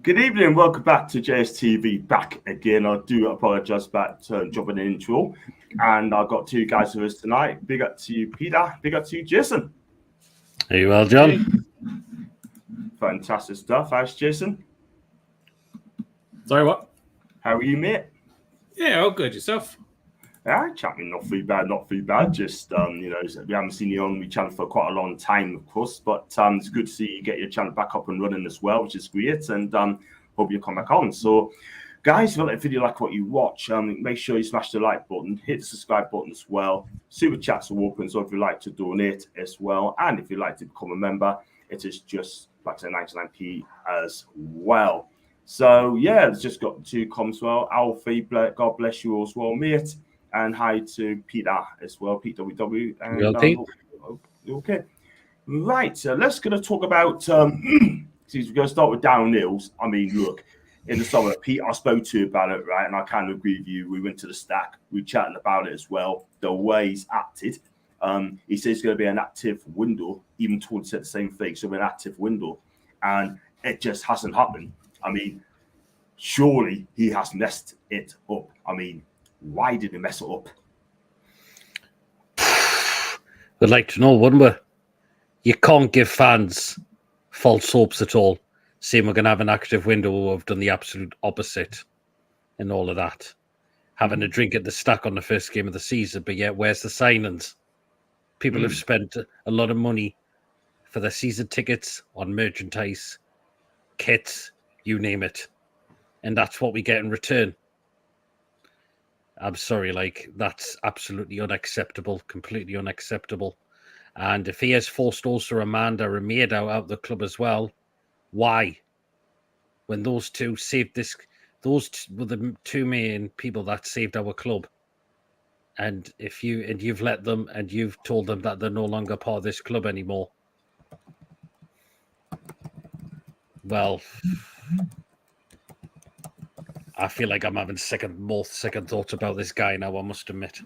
Good evening, welcome back to JSTV. Back again. I do apologise about dropping an intro, and I've got two guys with us tonight. Big up to you, Peter. Big up to you, Jason. Are you well, John? Fantastic stuff. How's Jason? Sorry, what? How are you, mate? Yeah, all good. Yourself? Yeah, champion, not too bad. Just we haven't seen you on the channel for quite a long time, of course, but it's good to see you get your channel back up and running as well, which is great, and hope you come back on. So, guys, if you like the video, like what you watch, make sure you smash the like button, hit the subscribe button as well. Super chats are open, so if you'd like to donate as well, and if you'd like to become a member, it is just like I said, 99p as well. So yeah, it's just got two comments. Well, Alfie, God bless you as well, mate. And hi to Peter as well, Pete WW. And, okay. Right, so let's going to talk about, we're going to start with Darren Eales. I mean, look, in the summer, Pete, I spoke to you about it, right? And I kind of agree with you. We went to the stack. We chatted about it as well. The way he's acted. He says it's going to be an active window. Even Toon said the same thing. So an active window. And it just hasn't happened. I mean, surely he has messed it up. I mean, why did he mess it up? We'd like to know, wouldn't we? You can't give fans false hopes at all. Saying we're going to have an active window, we've done the absolute opposite and all of that. Having a drink at the stack on the first game of the season, but yet where's the signings? People have spent a lot of money for their season tickets, on merchandise, kits, you name it. And that's what we get in return. I'm sorry, that's absolutely unacceptable, completely unacceptable. And if he has forced also Amanda and Maid out of the club as well, why? When those two saved this, those were the two main people that saved our club. And you've let them and you've told them that they're no longer part of this club anymore. Well, I feel like I'm having second thoughts about this guy now, I must admit.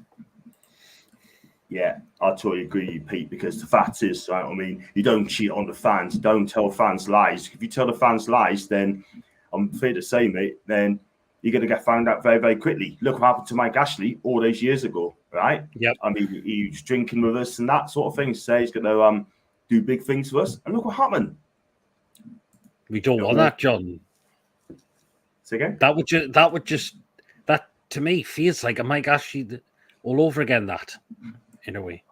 Yeah, I totally agree with you, Pete, because the fact is, right, I mean, you don't cheat on the fans. Don't tell fans lies. If you tell the fans lies, then I'm fair to say, mate, then you're going to get found out very, very quickly. Look what happened to Mike Ashley all those years ago, right? Yep. I mean, he was drinking with us and that sort of thing. Say he's going to do big things for us. And look what happened. We don't want that, John. Say again? That to me feels like a Mike Ashley all over again, that, in a way.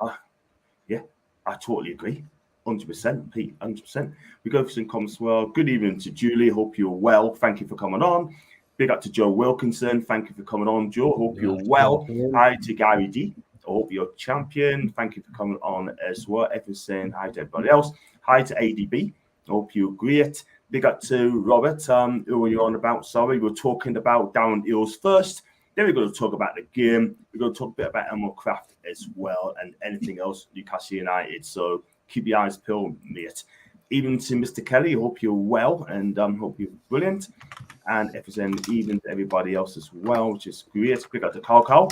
Yeah, I totally agree. 100%, Pete, 100%. We go for some comments as well. Good evening to Julie. Hope you're well. Thank you for coming on. Big up to Joe Wilkinson. Thank you for coming on, Joe. Hope you're well. Hi to Gary D. I hope you're champion. Thank you for coming on as well. Everyone's saying hi to everybody else. Hi to ADB. I hope you're great. Big up to Robert. Who were you on about? Sorry, we're talking about Darren Eales first. Then we're going to talk about the game. We're going to talk a bit about Krafth as well and anything else Newcastle United. So keep your eyes peeled, mate. Even to Mr. Kelly, hope you're well and hope you're brilliant. And if it's an even to everybody else as well, which is great. Big up to Carl.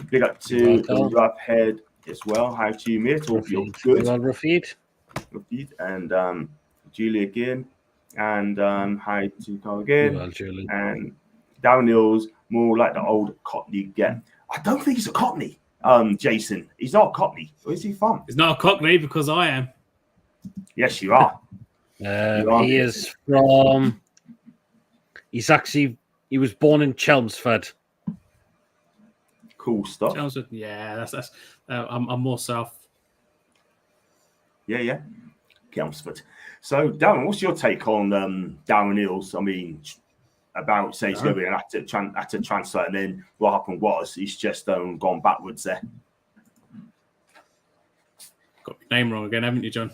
Big up to the Rough Head as well. Hi to you, mate. Hope you're good. Well, Rafid. And Julie again. And hi to Carl again. Well, Julie. And Darren Eales, more like the old Cockney again. I don't think he's a Cockney, Jason. He's not a Cockney. Where's he from? He's not a Cockney because I am. Yes, you are. He is from... He was born in Chelmsford. Cool stuff. Chelmsford, yeah, that's. I'm more south. Yeah. Chelmsford. So, Darren, what's your take on Darren Eales? I mean, about saying he's going to be an active transfer, and then what happened was he's just gone backwards there. Got your name wrong again, haven't you, John?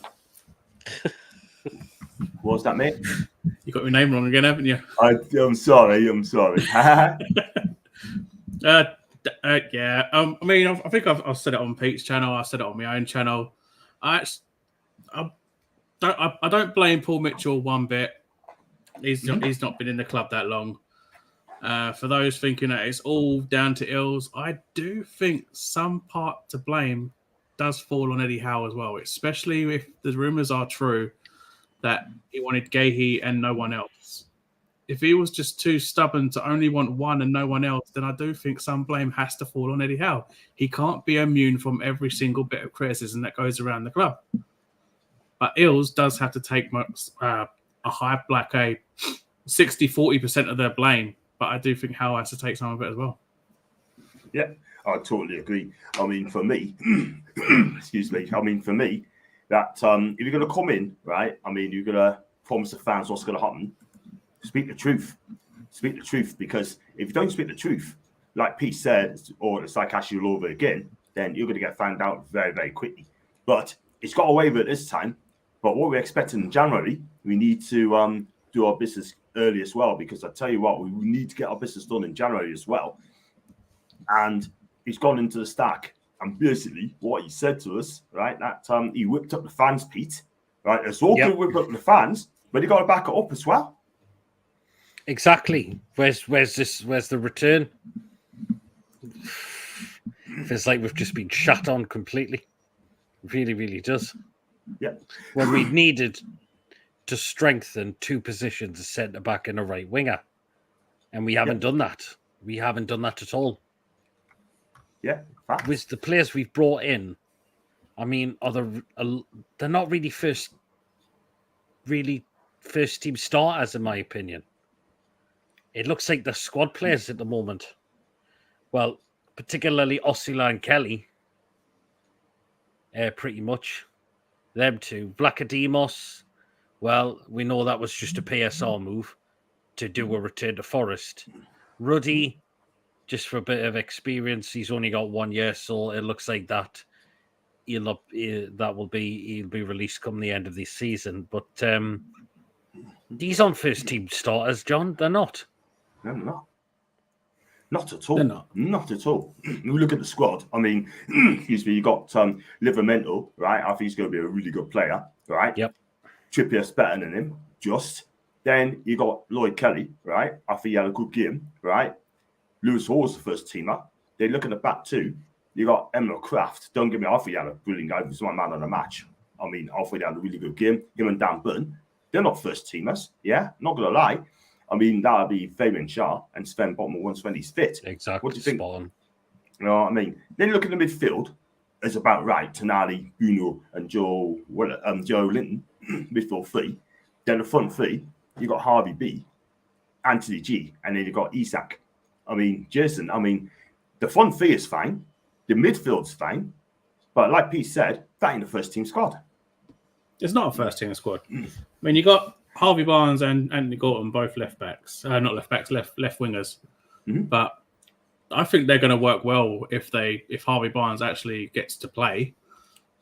What was that, mate? You got your name wrong again, haven't you? I'm sorry. Yeah. I mean, I think I've said it on Pete's channel. I've said it on my own channel. I don't blame Paul Mitchell one bit. He's not been in the club that long. For those thinking that it's all down to Eales, I do think some part to blame does fall on Eddie Howe as well, especially if the rumours are true that he wanted Gahey and no one else. If he was just too stubborn to only want one and no one else, then I do think some blame has to fall on Eddie Howe. He can't be immune from every single bit of criticism that goes around the club. But Eales does have to take a 60-40% of their blame. But I do think Howe has to take some of it as well. Yeah, I totally agree. I mean, for me, excuse me. I mean, for me, that if you're going to come in, right? I mean, you're going to promise the fans what's going to happen. Speak the truth. Speak the truth, because if you don't speak the truth, like Pete said, or it's like Ashley all over again, then you're going to get found out very, very quickly. But it's got away with it this time. But what we're expecting in January, we need to do our business early as well, because I tell you what, we need to get our business done in January as well. And he's gone into the stack. And basically, what he said to us, right, that he whipped up the fans, Pete, right? It's all good whip up the fans, but he got to back it up as well. Exactly. Where's the return? Feels like we've just been shut on completely. It really, really does. Yeah. When we needed to strengthen two positions, a centre back and a right winger, and we haven't done that. We haven't done that at all. Yeah. Facts. With the players we've brought in, I mean, they're not really first team starters, in my opinion. It looks like they're squad players at the moment. Well, particularly Osula and Kelly. Pretty much. Them two. Vlachodimos, well, we know that was just a PSR move to do a return to Forest. Ruddy, just for a bit of experience, he's only got 1 year, so it looks like that he'll be released come the end of this season. But these aren't first team starters, John. They're not. No, they're not. Not at all. They're not. Not at all. When we look at the squad, I mean, excuse me, you got Livermento, right? I think he's going to be a really good player, right? Yep. Trippier's better than him, just. Then you got Lloyd Kelly, right? I think he had a good game, right? Lewis Hall's the first teamer. Then look at the back two. You got Emma Krafth. Don't get me off. He had a brilliant guy. He was my man of the match. I mean, I thought he had a really good game. Him and Dan Burton. They're not first teamers. Yeah, not going to lie. I mean, that would be Fabian Shah and Sven Botman once when he's fit. Exactly. What do you think? Spot on. You know what I mean? Then you look at the midfield. It's about right. Tonali, Bruno, and Joe Linton, midfield three. Then the front three, you got Harvey B, Anthony G, and then you got Isak. I mean, Jason, I mean, the front three is fine. The midfield's fine. But like Pete said, that ain't the first team squad. It's not a first team squad. I mean, you got Harvey Barnes and Anthony Gordon, both left backs. Not left backs, left wingers. Mm-hmm. But I think they're going to work well if Harvey Barnes actually gets to play,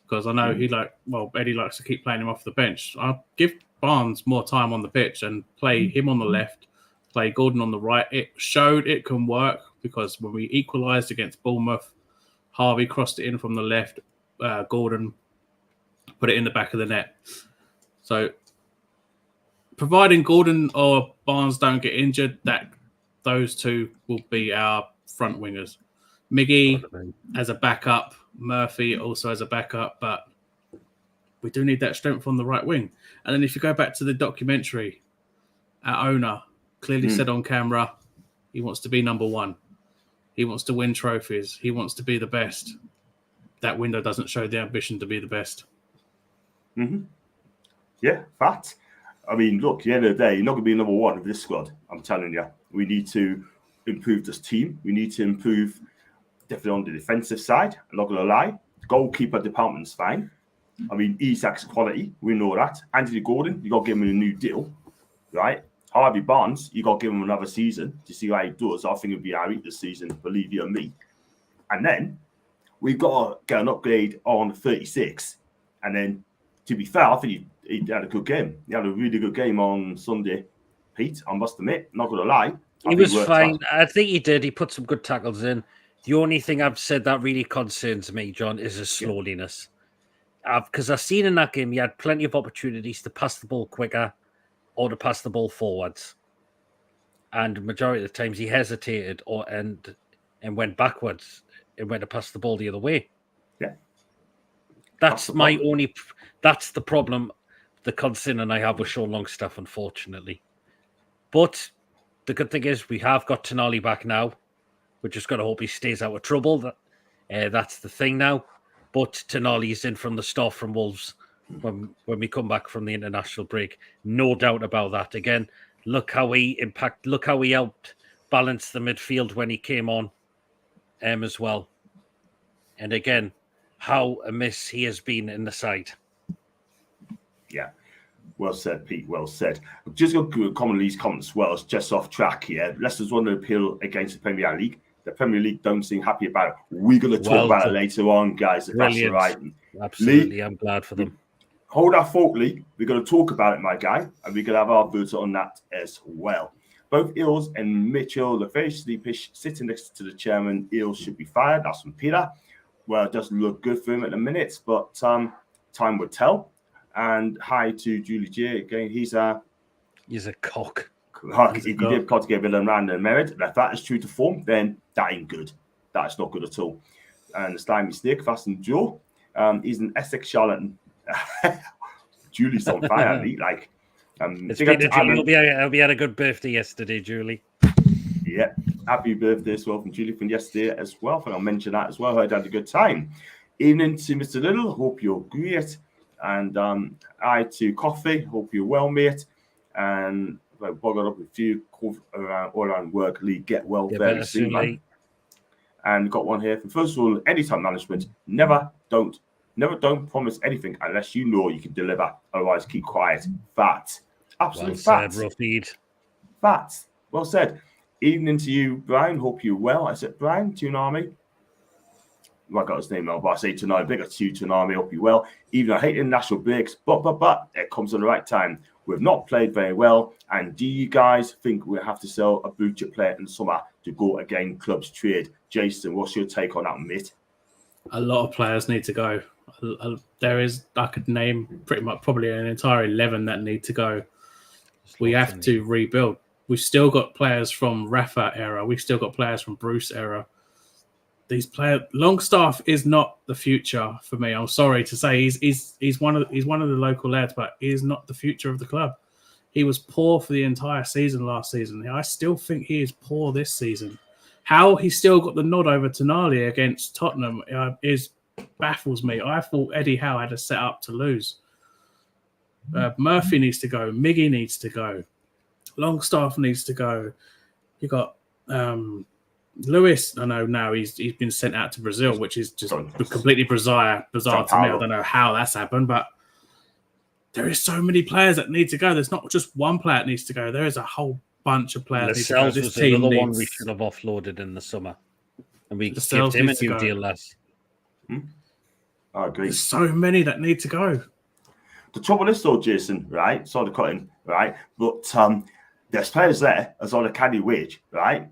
because I know Eddie likes to keep playing him off the bench. I'll give Barnes more time on the pitch and play him on the left, play Gordon on the right. It showed it can work, because when we equalised against Bournemouth, Harvey crossed it in from the left, Gordon put it in the back of the net. So providing Gordon or Barnes don't get injured, those two will be our front wingers. Miggy as a backup, Murphy also as a backup, but we do need that strength on the right wing. And then if you go back to the documentary, our owner clearly said on camera, he wants to be number one. He wants to win trophies. He wants to be the best. That window doesn't show the ambition to be the best. Mm-hmm. Yeah, fact. I mean, look, at the end of the day, you're not going to be number one of this squad. I'm telling you. We need to improve this team. We need to improve definitely on the defensive side. I'm not going to lie. Goalkeeper department's fine. I mean, Isak's quality. We know that. Anthony Gordon, you got to give him a new deal, right? Harvey Barnes, you got to give him another season to see how he does. I think it'll be all right this season, believe you and me. And then we've got to get an upgrade on 36. And then, to be fair, I think he had a good game. He had a really good game on Sunday, Pete. I must admit, not going to lie. He was fine. I think he did. He put some good tackles in. The only thing I've said that really concerns me, John, is his slowness. Because I've seen in that game, he had plenty of opportunities to pass the ball quicker or to pass the ball forwards. And majority of the times he hesitated and went backwards and went to pass the ball the other way. Yeah. That's the problem. the concern I have with Sean Longstaff, unfortunately. But the good thing is we have got Tonali back now. We're just going to hope he stays out of trouble. That's the thing now. But Tonali's in from the start from Wolves when we come back from the international break. No doubt about that. Again, look how he helped balance the midfield when he came on as well. And again, how a miss he has been in the side. Yeah. Well said, Pete. Well said. Just going to comment these comments as well. It's just off track here. Leicester's won the appeal against the Premier League. The Premier League don't seem happy about it. We're going to talk about it later on, guys, if Brilliant. that's all right. Absolutely. Lee, I'm glad for them. Hold our thought, Lee. We're going to talk about it, my guy, and we're going to have our boots on that as well. Both Eales and Mitchell look very sleepish, sitting next to the chairman. Eales should be fired. That's from Peter. Well, it doesn't look good for him at the minute, but time will tell. And hi to Julie J. Again, he's a cock. If you did cut together and random merit, if that is true to form, then that ain't good. That's not good at all. And the slimy snake, Fast and Joe, he's an Essex charlatan. Julie's on fire, like. It's been Julie. We had a good birthday yesterday, Julie. Yeah, happy birthday as well from Julie from yesterday as well. I think I'll mention that as well. I had a good time. Evening to Mr. Little. Hope you're great. And I to Coffee. Hope you're well, mate. And I've buggered up with you all around work. Lee, get well very soon, man. And got one here from first of all, anytime management. Never don't promise anything unless you know you can deliver. Otherwise, keep quiet. Fact. Absolute fact. Fact. Well said. Evening to you, Brian. Hope you're well. I said, Brian, Toon Army. I got his name now, but I say tonight, bigger to you, Toon Army. Hope you well. Even I hate international breaks, but it comes on the right time. We've not played very well. And do you guys think we'll have to sell a blue chip player in the summer to go again clubs trade? Jason, what's your take on that, mate? A lot of players need to go. I could name pretty much probably an entire 11 that need to go. We have to rebuild. We've still got players from Rafa era. We've still got players from Bruce era. These players, Longstaff is not the future for me. I'm sorry to say, he's one of the local lads, but he is not the future of the club. He was poor for the entire season last season. I still think he is poor this season. How he still got the nod over Tonali against Tottenham baffles me. I thought Eddie Howe had a set up to lose. Murphy needs to go. Miggy needs to go. Longstaff needs to go. You got Lewis. I know now he's been sent out to Brazil, which is just completely bizarre to me. I don't know how that's happened, but there is so many players that need to go. There's not just one player that needs to go. There is a whole bunch of players. Lascelles was another one we should have offloaded in the summer, and we gave him a new deal last. I agree. There's so many that need to go. The trouble is, though, Jason, right? Sorry to cut in, right? But there's players there as on a candy wage, right?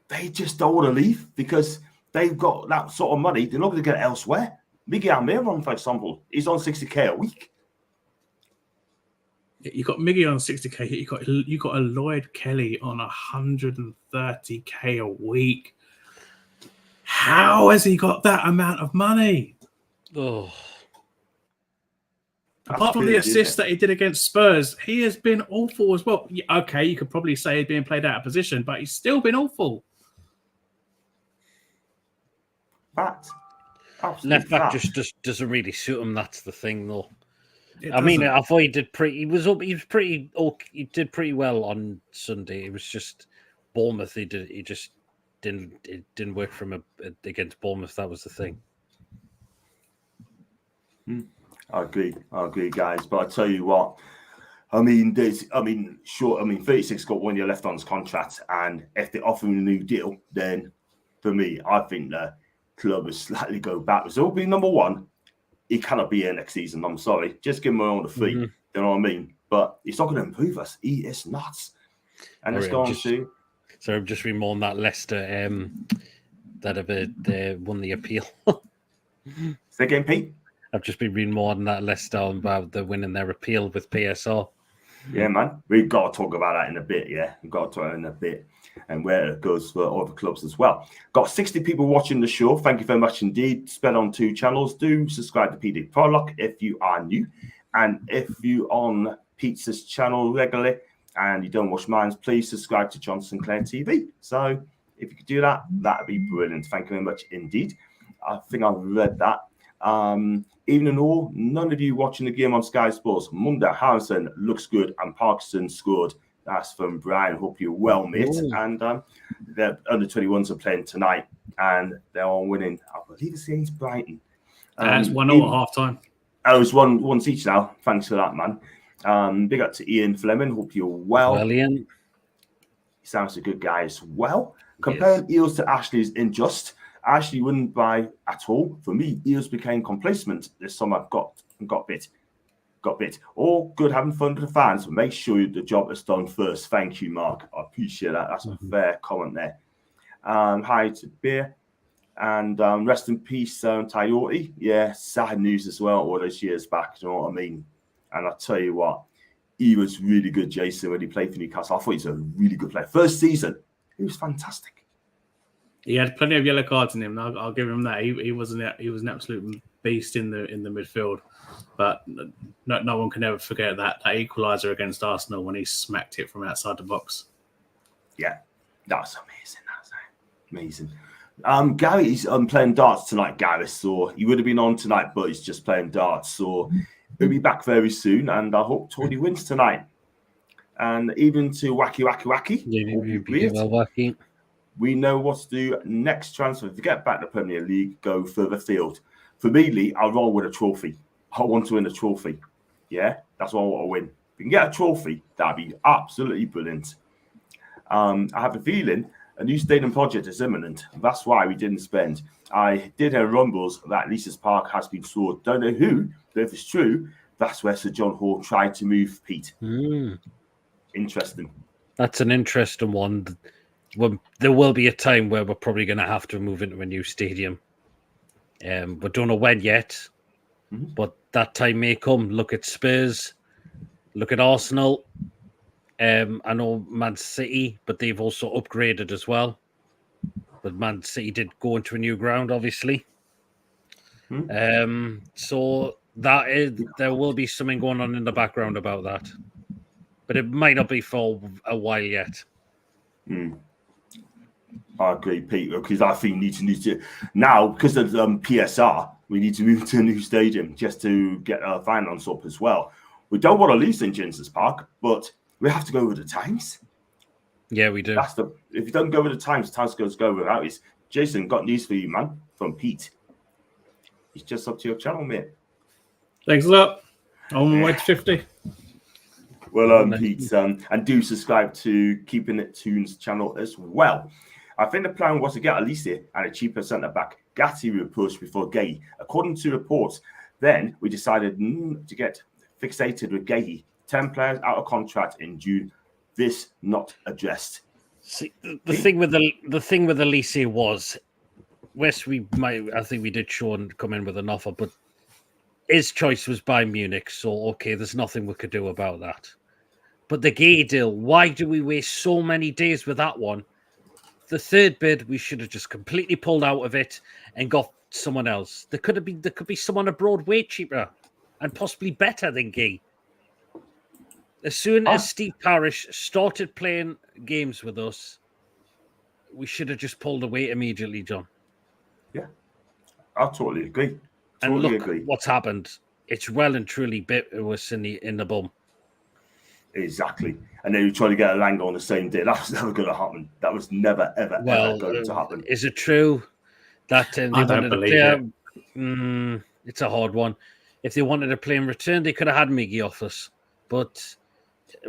They just don't want to leave because they've got that sort of money. They're not going to get it elsewhere. Miggy Almiron, for example, he's on 60k a week. You got Miggy on 60k. You got a Lloyd Kelly on 130k a week. How has he got that amount of money? Oh. Apart from the assists that he did against Spurs, he has been awful as well. Yeah, okay, you could probably say he's being played out of position, but he's still been awful. Fact. Left back just doesn't really suit him. That's the thing, though. I mean, I thought he did pretty. He did pretty well on Sunday. It was just Bournemouth. It didn't work for him against Bournemouth. That was the thing. I agree, guys. But I tell you what, 36 got 1 year left on his contract, and if they offer him a new deal, then for me, I think the club will slightly go backwards. It'll be number one. He cannot be here next season. I'm sorry. Just give him on the fee. You know what I mean? But he's not going to improve us. He is nuts. And let's go on to. So I'm just reading more on that Leicester that won the appeal. Say again, Pete? I've just been reading more on that Leicester about the winning their appeal with PSR. Yeah, man. We've got to talk about that in a bit, yeah. We've got to talk in a bit and where it goes for other clubs as well. Got 60 people watching the show. Thank you very much indeed. Spread on 2 channels. Do subscribe to PD Prologue if you are new. And if you on Pete's channel regularly and you don't watch mine, please subscribe to John Sinclair TV. So if you could do that, that'd be brilliant. Thank you very much indeed. I think I've read that. Even in all, none of you watching the game on Sky Sports. Munda Harrison looks good and Parkinson scored. That's from Brian. Hope you're well, mate. And the under 21s are playing tonight and they're all winning. I believe it's against Brighton. That's 1-0 at half time. Oh, it's once each now. Thanks for that, man. Big up to Ian Fleming. Hope you're well. Well, Ian. He sounds a good guy as well. Comparing Eales to Ashley is unjust. Ashley wouldn't buy at all. For me, Eales became complacent this summer. Got bit. All good having fun with the fans, but make sure the job is done first. Thank you, Mark. I appreciate that. That's a fair comment there. Hi to Beer. And rest in peace, Toyota. Yeah, sad news as well all those years back. You know what I mean? And I'll tell you what, he was really good, Jason, when he played for Newcastle. I thought he was a really good player. First season, he was fantastic. He had plenty of yellow cards in him. I'll give him that. He was an absolute beast in the midfield. But no one can ever forget that equaliser against Arsenal when he smacked it from outside the box. Yeah, that was amazing. Amazing. Gary's playing darts tonight, Gary. So he would have been on tonight, but he's just playing darts. So he'll be back very soon, and I hope Tony wins tonight. And even to Wacky. Wacky. We know what to do next transfer. To get back to the Premier League, go further field. For me, Lee, I'll roll with a trophy. I want to win a trophy. Yeah, that's what I want to win. If we can get a trophy, that'd be absolutely brilliant. I have a feeling a new stadium project is imminent. That's why we didn't spend. I did hear rumbles that Leicester Park has been sold. Don't know who, but if it's true, that's where Sir John Hall tried to move Pete. Interesting. That's an interesting one. Well, there will be a time where we're probably going to have to move into a new stadium. We don't know when yet, but that time may come. Look at Spurs. Look at Arsenal. I know Man City, but they've also upgraded as well. But Man City did go into a new ground, obviously. So there will be something going on in the background about that. But it might not be for a while yet. I agree, Peter, because I think we need to now, because of PSR, we need to move to a new stadium just to get our finance up as well. We don't want to lose St. James's Park, but we have to go with the times. Yeah, we do. If you don't go with the times goes go without it. Jason, got news for you, man, from Pete. He's just up to your channel, mate. Thanks a lot. On my way to 50. Well, Pete, and do subscribe to Keeping It Toon's channel as well. I think the plan was to get Alicia and a cheaper centre-back. Gatti we would push before Gay. According to reports, then we decided to get fixated with Gay. 10 players out of contract in June. This not addressed. See, the thing with Alicia was, I think we did show and come in with an offer, but his choice was by Munich. So, okay, there's nothing we could do about that. But the Gay deal, why do we waste so many days with that one? The third bid, we should have just completely pulled out of it and got someone else. There could be someone abroad way cheaper and possibly better than Gay. As soon as Steve Parish started playing games with us, we should have just pulled away immediately, John. Yeah, I totally agree. And look what's happened. It's well and truly bit us in the bum. Exactly. And then you try to get a Lango on the same day. That was never going to happen. That was never, ever going to happen. Is it true that they wanted to play? It's a hard one. If they wanted to play in return, they could have had Miggy off us. But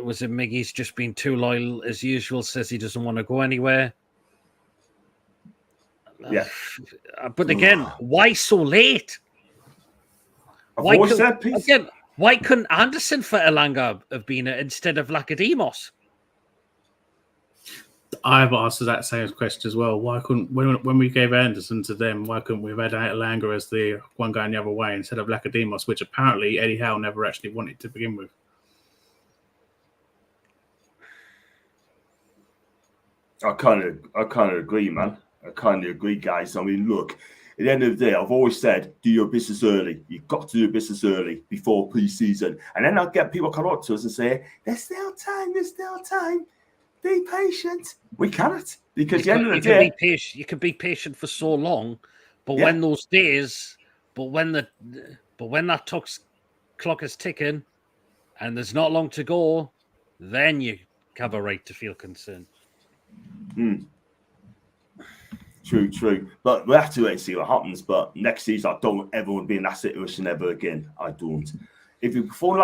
was it Miggy's just been too loyal as usual, says he doesn't want to go anywhere? Yeah. But again, why so late? Why couldn't Anderson for Elanga have been it instead of Lacademos? I've asked that same question as well. Why couldn't, when we gave Anderson to them, why couldn't we have had Elanga as the one going the other way instead of Lacademos, which apparently Eddie Howe never actually wanted to begin with? I kind of agree, man. I kind of agree, guys. I mean, look, at the end of the day, I've always said, do your business early. You've got to do your business early before pre-season. And then I'll get people come up to us and say, there's still time. Be patient. We cannot. Because at the end of the day... You can be patient for so long, but when those days... But when that clock is ticking and there's not long to go, then you have a right to feel concerned. True. But we have to wait and see what happens. But next season, I don't ever want to be in that situation ever again. I don't. If you perform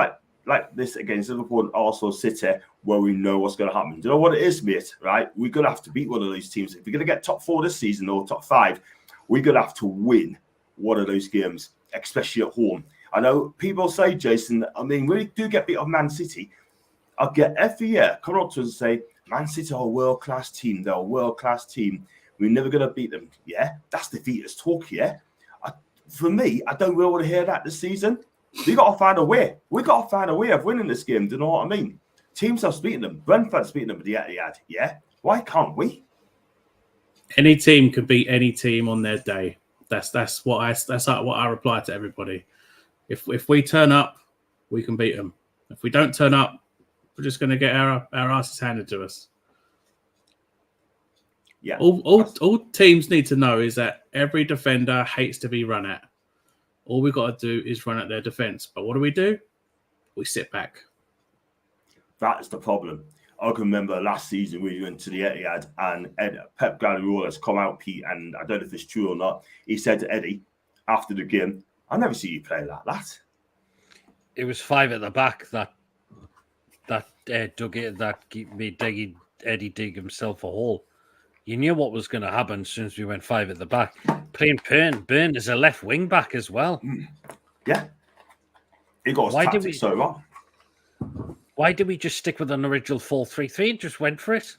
like this against Liverpool and Arsenal City, where we know what's going to happen, do you know what it is, mate? Right? We're going to have to beat one of those teams. If we're going to get top 4 this season or top 5, we're going to have to win one of those games, especially at home. I know people say, Jason, I mean, when we do get beat on Man City, I get every year come up to us and say, Man City are a world-class team. They're a world-class team. We're never going to beat them. Yeah, that's defeaters talk, yeah? For me, I don't really want to hear that this season. We got to find a way. We got to find a way of winning this game. Do you know what I mean? Teams have beaten them. Brentford's beaten them at the Etihad, yeah? Why can't we? Any team can beat any team on their day. That's what I reply to everybody. If we turn up, we can beat them. If we don't turn up, we're just going to get our asses handed to us. Yeah. All teams need to know is that every defender hates to be run at. All we've got to do is run at their defence. But what do? We sit back. That is the problem. I can remember last season we went to the Etihad and Pep Guardiola has come out, Pete, and I don't know if it's true or not. He said to Eddie after the game, I never see you play like that. It was 5 at the back that made Eddie dig himself a hole. You knew what was going to happen as soon as we went 5 at the back. Playing Burn as a left wing back as well. Yeah. He got his tactics so wrong. Why did we just stick with an original 4-3-3 and just went for it?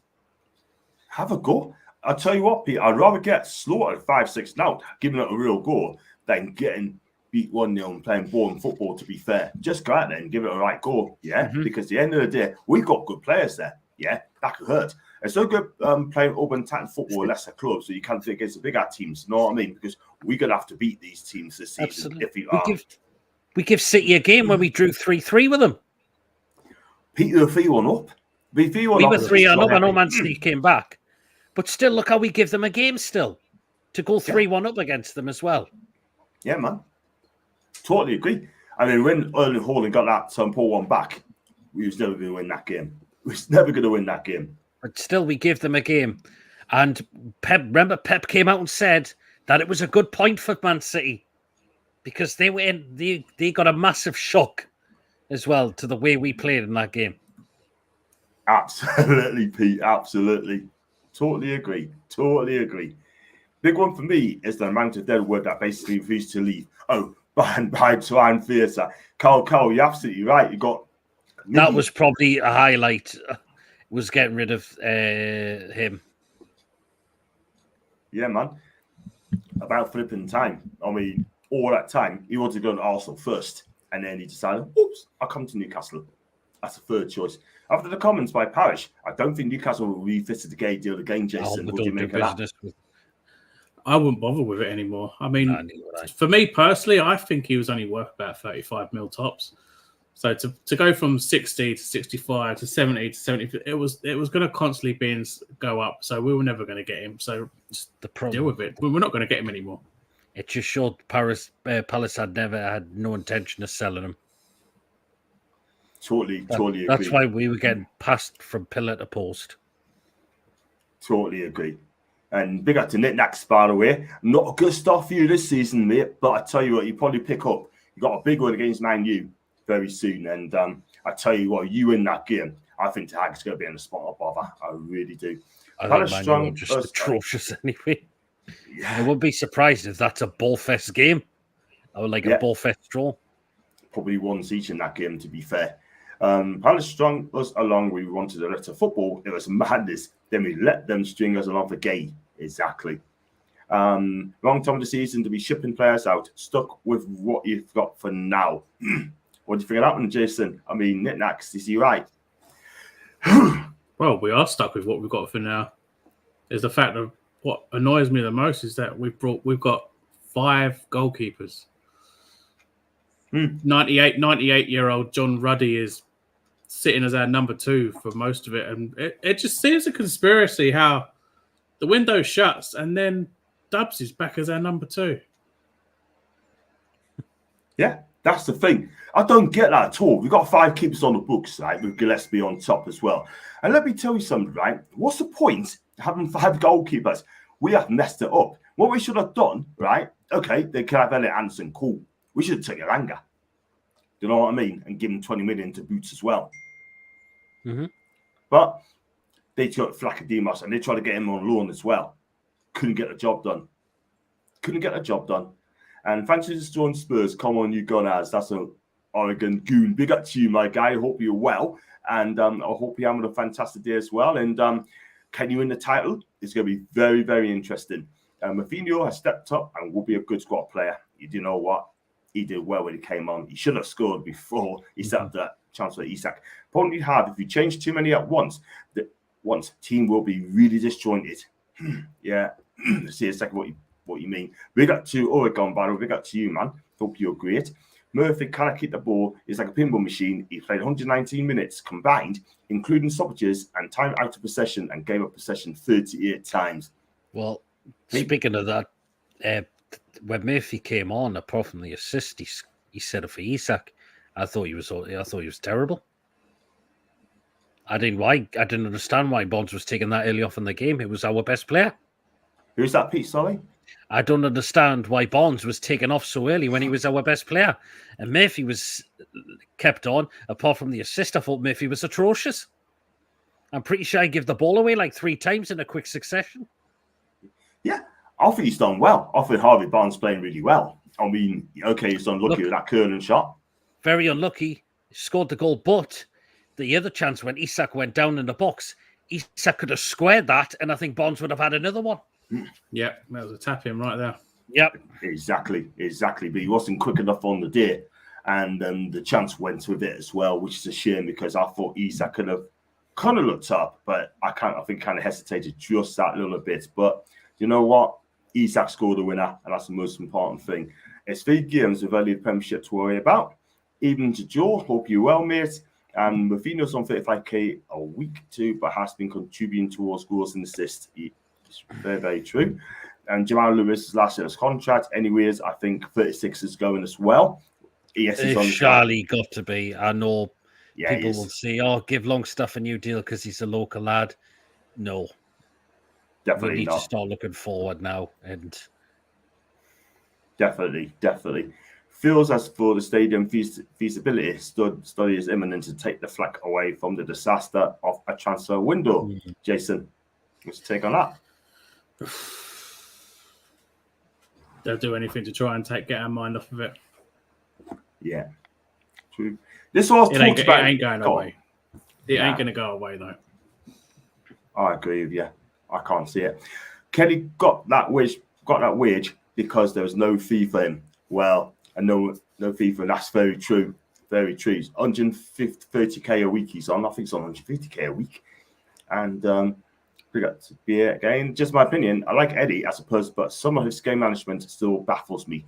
Have a go. I'll tell you what, Pete, I'd rather get slaughtered 5-6 now, giving it a real go, than getting beat 1-0 and playing boring football, to be fair. Just go out there and give it a right go, yeah? Mm-hmm. Because at the end of the day, we've got good players there, yeah? That could hurt. It's so good playing open tackle football, lesser clubs, so you can't fit against the bigger teams, you know what I mean? Because we're going to have to beat these teams this season. Absolutely. We give City a game where we drew 3-3 with them. Pete, they were 3-1 up. We were 3-1 up. I know Man City came back. But still, look how we give them a game still. To go 3-1 up against them as well. Yeah, man. Totally agree. I mean, when Erling Haaland got that Paul one back, we was never going to win that game. We was never going to win that game. But still, we give them a game. And Pep came out and said that it was a good point for Man City. Because they got a massive shock as well to the way we played in that game. Absolutely, Pete. Absolutely. Totally agree. Big one for me is the amount of dead wood that basically refused to leave. Oh, by Ryan Theatre. Carl, you're absolutely right. You got... That was probably a highlight, was getting rid of him. Yeah, man. About flipping time. I mean, all that time, he wanted to go to Arsenal first. And then he decided, oops, I'll come to Newcastle. That's a third choice. After the comments by Parish, I don't think Newcastle will revisit the gay deal again, Jason. What do you make of that? I wouldn't bother with it anymore. I mean, for me personally, I think he was only worth about 35 mil tops. So to go from 60 to 65 to 70 to 70, it was going to constantly go up. So we were never going to get him. So just deal with it. We're not going to get him anymore. It just showed Palace had no intention of selling him. Totally agree. That's why we were getting passed from pillar to post. Totally agree. And big up to Knickknacks, by the way. Not a good start for you this season, mate. But I tell you what, you probably pick up. You got a big one against Man U very soon. And I tell you what, you win that game, I think Ten Hag's going to be in the spot of bother. I really do. I think Man U are just atrocious anyway. Yeah. I wouldn't be surprised if that's a ball-fest game. I would like a ball-fest draw. Probably once each in that game, to be fair. Palace strung us along. We wanted a little football. It was madness. Then we let them string us along for gay. Exactly. Long time of the season to be shipping players out. Stuck with what you've got for now. What do you think of that one, Jason? I mean, Knickknacks, is he right? Well, we are stuck with what we've got for now. Is the fact of what annoys me the most is that we've got 5 goalkeepers. Hmm. 98-year-old John Ruddy is sitting as our number 2 for most of it. And it just seems a conspiracy how the window shuts and then Dubs is back as our number 2. Yeah, that's the thing. I don't get that at all. We've got 5 keepers on the books, right, with Gillespie on top as well. And let me tell you something, right? What's the point having 5 goalkeepers? We have messed it up. What we should have done, right? Okay, they can have Elliot Anderson, cool. We should have taken Elanga. You know what I mean? And give him 20 million to Boots as well. Mm-hmm. But they took Flacademos and they tried to get him on loan as well. Couldn't get the job done. And Francis joined Spurs. Come on, you Gunners. That's an Oregon goon. Big up to you, my guy. Hope you're well. And I hope you're having a fantastic day as well. And can you win the title? It's going to be very, very interesting. Mafinho has stepped up and will be a good squad player. You know what? He did well when he came on. He should have scored before he set up that chance for Isak. Problem you have, if you change too many at once, the team will be really disjointed. Yeah. See a second what you mean. Big up to Oregon Battle. Big up to you, man. Hope you're great. Murphy cannot keep the ball. He's like a pinball machine. He played 119 minutes combined, including stoppages and time out of possession, and gave up possession 38 times. Well, speaking of that, when Murphy came on, apart from the assist, he set it for Isak. I thought he was terrible. I didn't understand why Bonds was taking that early off in the game. It was our best player. Who's that, Pete? Sorry? I don't understand why Bonds was taken off so early when he was our best player. And Murphy was kept on. Apart from the assist, I thought Murphy was atrocious. I'm pretty sure I gave the ball away like 3 times in a quick succession. Yeah, I think he's done well. I think Harvey Barnes playing really well. I mean, okay, he's unlucky with that curling shot. Very unlucky. Scored the goal, but the other chance when Isak went down in the box, Isak could have squared that, and I think Bonds would have had another one. Yeah, that was a tap in right there. Yep. Exactly. But he wasn't quick enough on the day. And the chance went with it as well, which is a shame because I thought Isak could have kind of looked up, but I think kind of hesitated just that little bit. But you know what? Isak scored the winner, and that's the most important thing. It's 3 games with only the Premiership to worry about. Even to Joe, hope you're well, mate. And Mafinho's on 35k a week too, but has been contributing towards goals and assists. It's very, very true. And Jamal Lewis' last year's contract, anyways, I think 36 is going as well. Yes, it's surely got to be. I know people will say, give Longstaff a new deal because he's a local lad. No. Definitely we need not. to start looking forward now. And Definitely. Feels as for the stadium feasibility study is imminent to take the flack away from the disaster of a transfer window. Jason, what's your take on that? They'll do anything to try and get our mind off of it. Yeah, true. This was it ain't going away. It ain't going to go away though. I agree with you. I can't see it. Kelly got that wage because there was no fee for him. Well, and no fee for him. That's very true. Very true. He's 130k a week he's on. I think he's on 150k a week. And again, just my opinion. I like Eddie as a person, but some of his game management still baffles me.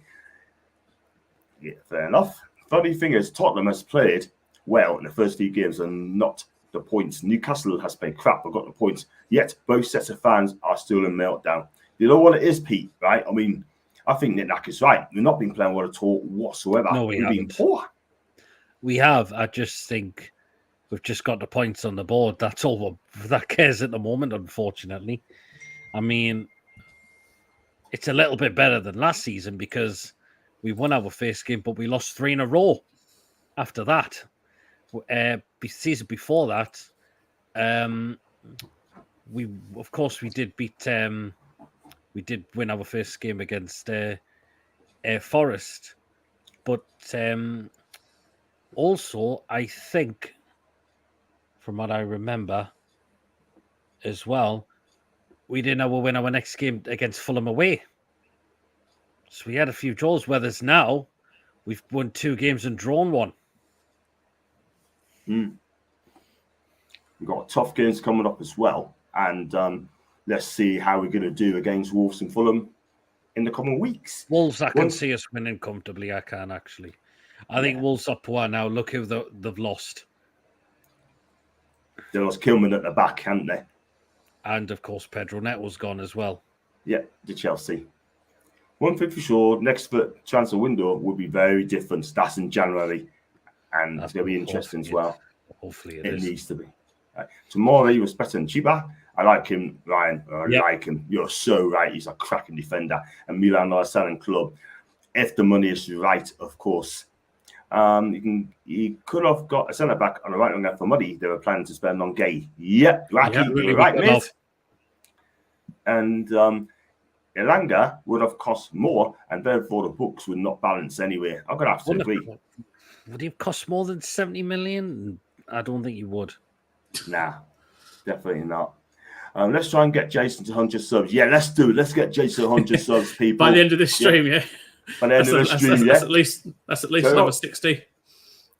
Yeah, fair enough. Funny thing is, Tottenham has played well in the first few games and not the points. Newcastle has played crap but got the points. Yet both sets of fans are still in meltdown. You know what it is, Pete, right? I mean, I think Nick Nack is right. We've not been playing well at all whatsoever. No, we've been poor. We have. I just think we've just got the points on the board. That's all that cares at the moment, unfortunately. I mean, it's a little bit better than last season because we won our first game, but we lost 3 in a row after that. Season before that, we did win our first game against Forest, but also I think, from what I remember as well, we didn't win our next game against Fulham away. So we had a few draws, whereas now we've won 2 games and drawn 1. We've got tough games coming up as well. And let's see how we're going to do against Wolves and Fulham. in the coming weeks. Wolves, I can see us winning comfortably. I can actually. I think Wolves are poor now. Look who they've lost. They lost Kilman at the back, haven't they? And of course, Pedro Neto's gone as well. Yeah, to Chelsea. One thing for sure, next transfer window will be very different. That's in January, and it's going to be interesting as well. Hopefully, it needs to be. Right. Tomorrow, he was better than Chiba. I like him, Ryan. I like him. You're so right. He's a cracking defender. And Milan are a selling club. If the money is right, of course. He could have got a centre back on the right winger for money. They were planning to spend on Gay. Yep, really right, mate. And Elanga would have cost more, and therefore the books would not balance anyway. I'm going to have to agree. Would he cost more than 70 million? I don't think he would. Nah, definitely not. Let's try and get Jason to 100 subs. Yeah, let's do it. Let's get Jason 100 subs, people. By the end of this stream, yeah. By the end of the stream, that's at least another 60.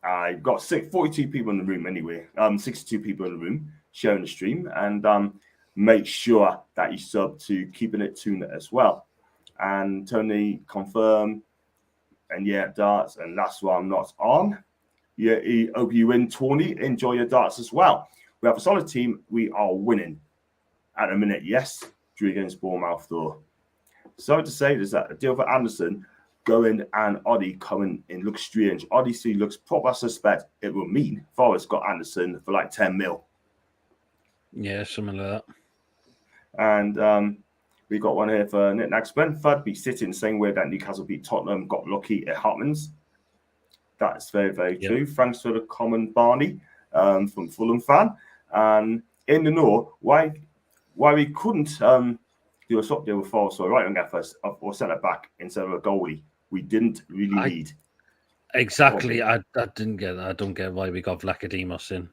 I've got 42 people in the room anyway. 62 people in the room sharing the stream, and make sure that you sub to Keeping It Toon as well. And Tony, confirm. And yeah, darts, and that's why I'm not on. Yeah, hope you win, Tony. Enjoy your darts as well. We have a solid team. We are winning at the minute, yes. Drew against Bournemouth, though. Sorry to say, there's that a deal for Anderson going and Oddie coming in looks strange. Odyssey looks proper suspect. It will mean Forest got Anderson for like 10 mil. Yeah, something like that. And we got one here for Nick Nags. Brentford beat City in the same way that Newcastle beat Tottenham, got lucky at Hartman's. That's very, very true. Thanks for the comment, Barney, from Fulham fan. And in the know, why we couldn't do a swap deal with Forest or right winger first or centre back instead of a goalie. We didn't really need. Exactly. I didn't get that. I don't get why we got Vlachodimos in.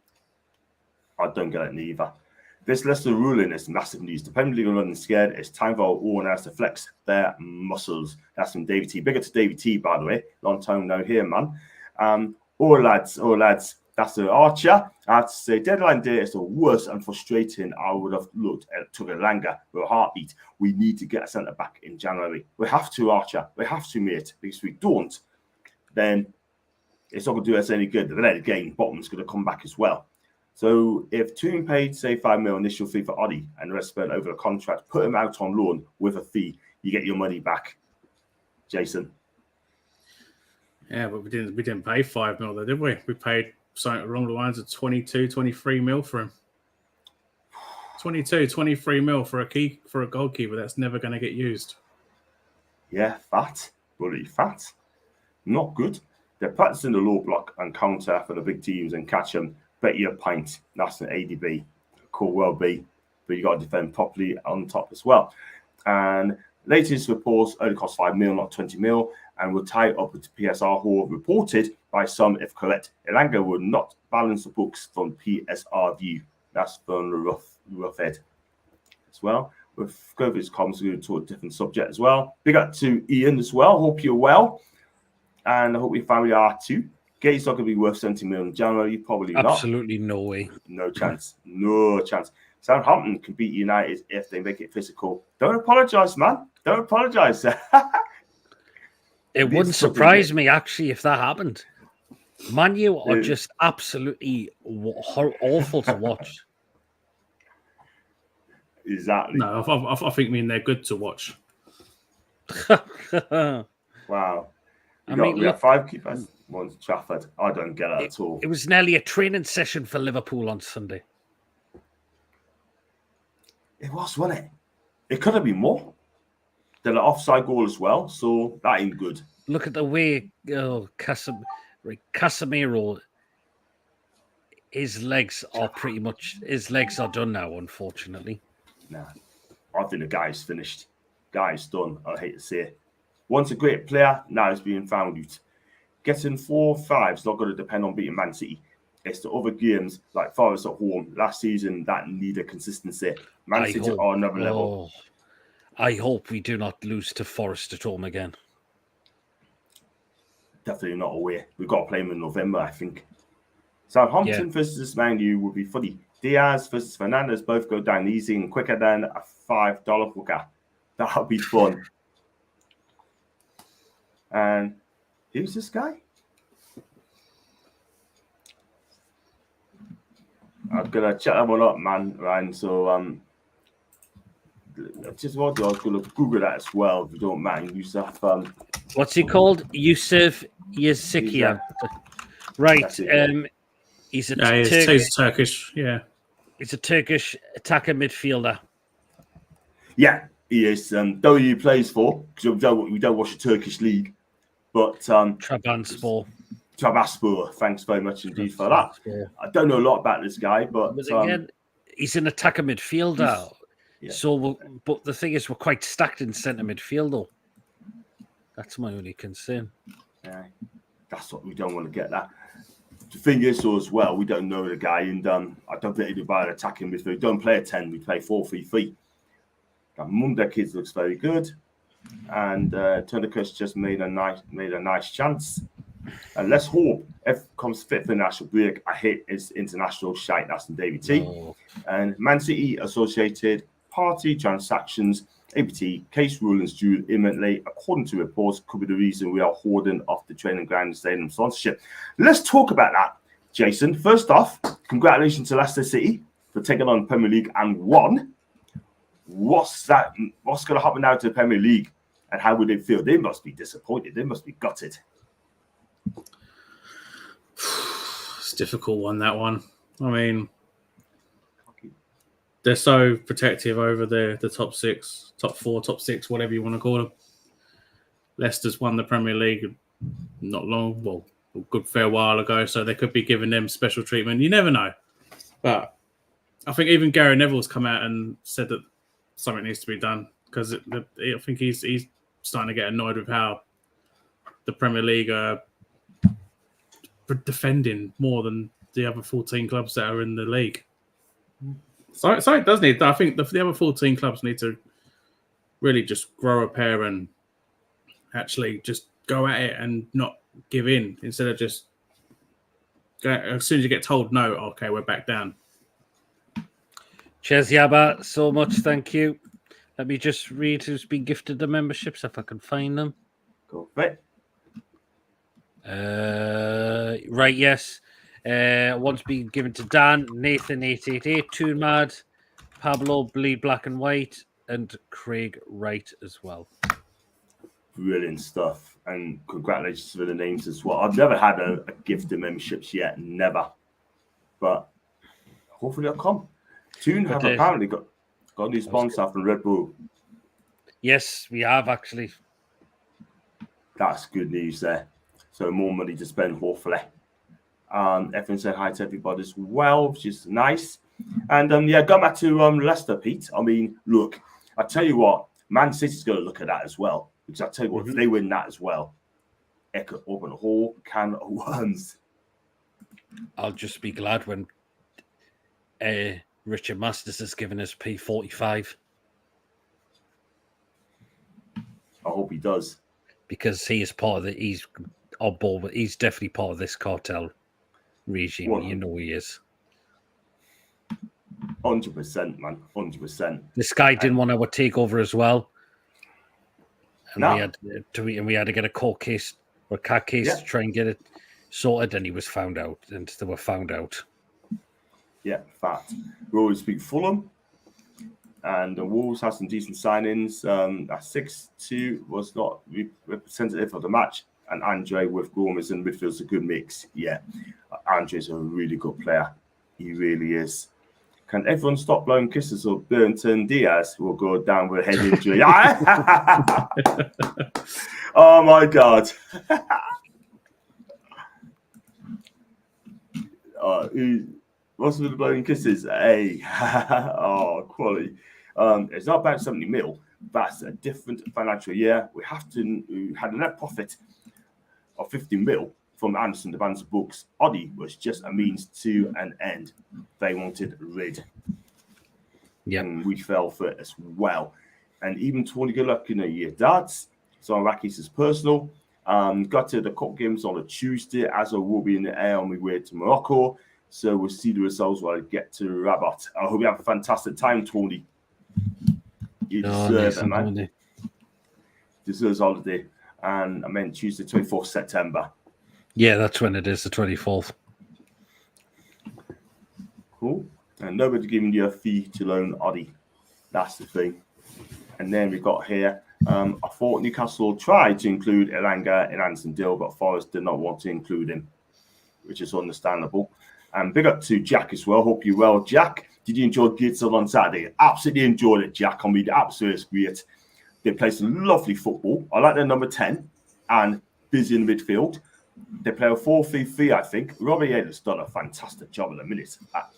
I don't get it neither. This Leicester ruling is massive news. The Premier League are running scared. It's time for our owners to flex their muscles. That's from David T. Bigger to David T, by the way. Long time no here, man. Lads. That's the Archer. I have to say, deadline day is the worst and frustrating. I would have looked at Tugalanga with a heartbeat. We need to get a centre back in January. We have to, Archer. We have to, mate. Because if we don't, then it's not going to do us any good. The late game, Bottom's going to come back as well. So if Toon paid, say, 5 mil initial fee for Oddie and the rest spent over the contract, put him out on loan with a fee, you get your money back. Jason. Yeah, but we didn't pay 5 mil though, did we? We paid something along the lines of 22, 23 mil for him. 22, 23 mil for a goalkeeper that's never going to get used. Yeah, fat. Bloody fat. Not good. They're practicing the low block and counter for the big teams and catch them. Bet you a pint. That's an ADB. Could well be. But you got to defend properly on top as well. And latest reports only cost 5 mil, not 20 mil, and will tie up with PSR Hall reported by some, if correct. Elanga will not balance the books from PSR view. That's from the rough Ed as well. We'll go over his comments. We're going to talk a different subject as well. Big up to Ian as well. Hope you're well. And I hope your family are too. Gate's not going to be worth 70 million in January. Probably not. Absolutely no way. No chance. No chance. Southampton can beat United if they make it physical. Don't apologise, man. Don't apologise. It wouldn't surprise me, actually, if that happened. Man U are just absolutely awful to watch. Exactly. No, I think they're good to watch. Wow. We have 5 keepers. One's Trafford. I don't get it at all. It was nearly a training session for Liverpool on Sunday. It was, wasn't it? It could have been more. They're an offside goal as well, so that ain't good. Look at the way Casemiro, his legs are done now, unfortunately. Nah, I think the guy's finished. Guy's done, I hate to say it. Once a great player, now he's being found out. Getting 4-5 is not going to depend on beating Man City. It's the other games, like Forest at home, last season, that need a consistency. Man City are another level. I hope we do not lose to Forest at home again. Definitely not away. We've got to play them in November, I think. Southampton versus Man U will be funny. Diaz versus Fernandes both go down easy and quicker than a $5 hooker. That'll be fun. And who's this guy? I'm gonna check that one up, man. Ryan. So just what I was gonna Google that as well, if you don't mind. Yusuf. What's he called? Yusuf Yazikian. Right. He's he's Turkish. Yeah. He's a Turkish attacker midfielder. Yeah, he is. Though he plays for, because we don't watch the Turkish league, but Trabzonspor. Trabzonspor. Thanks very much indeed for that. I don't know a lot about this guy, but again, he's an attacker midfielder. Yeah. So, but the thing is, we're quite stacked in centre midfield, though. That's my only concern. Yeah, that's what we don't want to get that. The thing is, so as well, we don't know the guy, and I don't think he'd buy an attacking midfield. We don't play a 10, we play 4-3-3. Munda Kids looks very good, and Turnerkus just made a nice chance. And let's hope if comes fit for the national break, I hate his international shite. That's in David T. Oh. And Man City associated party transactions, APT case rulings due imminently, according to reports, could be the reason we are hoarding off the training ground and stadium sponsorship. Let's talk about that, Jason. First off, congratulations to Leicester City for taking on Premier League and won. What's going to happen now to the Premier League, and how would they feel? They must be disappointed. They must be gutted. It's a difficult one, that one. I mean, they're so protective over the top six, top four, top six, whatever you want to call them. Leicester's won the Premier League not long, well, a good fair while ago, so they could be giving them special treatment. You never know. But I think even Gary Neville's come out and said that something needs to be done, because I think he's starting to get annoyed with how the Premier League are defending more than the other 14 clubs that are in the league. So it does need. I think the other 14 clubs need to really just grow a pair and actually just go at it and not give in, instead of just as soon as you get told no, okay, we're back down. Cheers, Yaba, so much. Thank you. Let me just read who's been gifted the memberships if I can find them. Go for it. Right, yes. One's been given to Dan, Nathan 888, Toon Mad, Pablo Bleed Black and White, and Craig Wright as well. Brilliant stuff, and congratulations for the names as well. I've never had a gift of memberships yet, never, but hopefully they'll come. Toon have apparently got a new sponsor from Red Bull. Yes, we have actually. That's good news there. So more money to spend, hopefully. Everyone said hi to everybody as well, which is nice. And going back to Leicester, Pete. I mean, look, I tell you what, Man City's going to look at that as well. Because I tell you what, if they win that as well, it could open a whole can of worms. I'll just be glad when Richard Masters has given us P45. I hope he does. Because he's on board, but he's definitely part of this cartel regime. Well, you know he is. 100%, man. 100%. This guy didn't want to take over as well. And we had to get a court case or a cat case to try and get it sorted, and he was found out, and they were found out. Yeah, fact. We always speak Fulham, and the Wolves had some decent signings. That 6-2 was not representative of the match, and Andre with Gomez in midfield is a good mix. Yeah, Andre's a really good player. He really is. Can everyone stop blowing kisses of Burnton Diaz, who will go down with a head injury? Oh my God. What's with the blowing kisses? Hey, quality. It's not about 70 mil. That's a different financial year. We had a net profit of 50 mil from Anderson, the Bands of Books. Oddie was just a means to an end. They wanted rid. Yeah, and we fell for it as well. And even Tony Goodluck in a year darts. So Rakis is personal. Got to the cup games on a Tuesday, as I will be in the air on my way to Morocco. So we'll see the results when I get to Rabat. I hope you have a fantastic time, Tony. You deserve it, man. Deserves holiday. And I meant Tuesday, 24th September. Yeah, that's when it is, the 24th. Cool. And nobody giving you a fee to loan Oddie. That's the thing. And then we got here, I thought Newcastle tried to include Elanga in Anderson deal, but Forest did not want to include him, which is understandable. And big up to Jack as well. Hope you're well, Jack. Did you enjoy Gitzel on Saturday? Absolutely enjoyed it, Jack. I mean, absolutely great. They played some lovely football. I like their number 10 and busy in the midfield. They play a 4-3-3, I think. Robbie Eales done a fantastic job in the minute at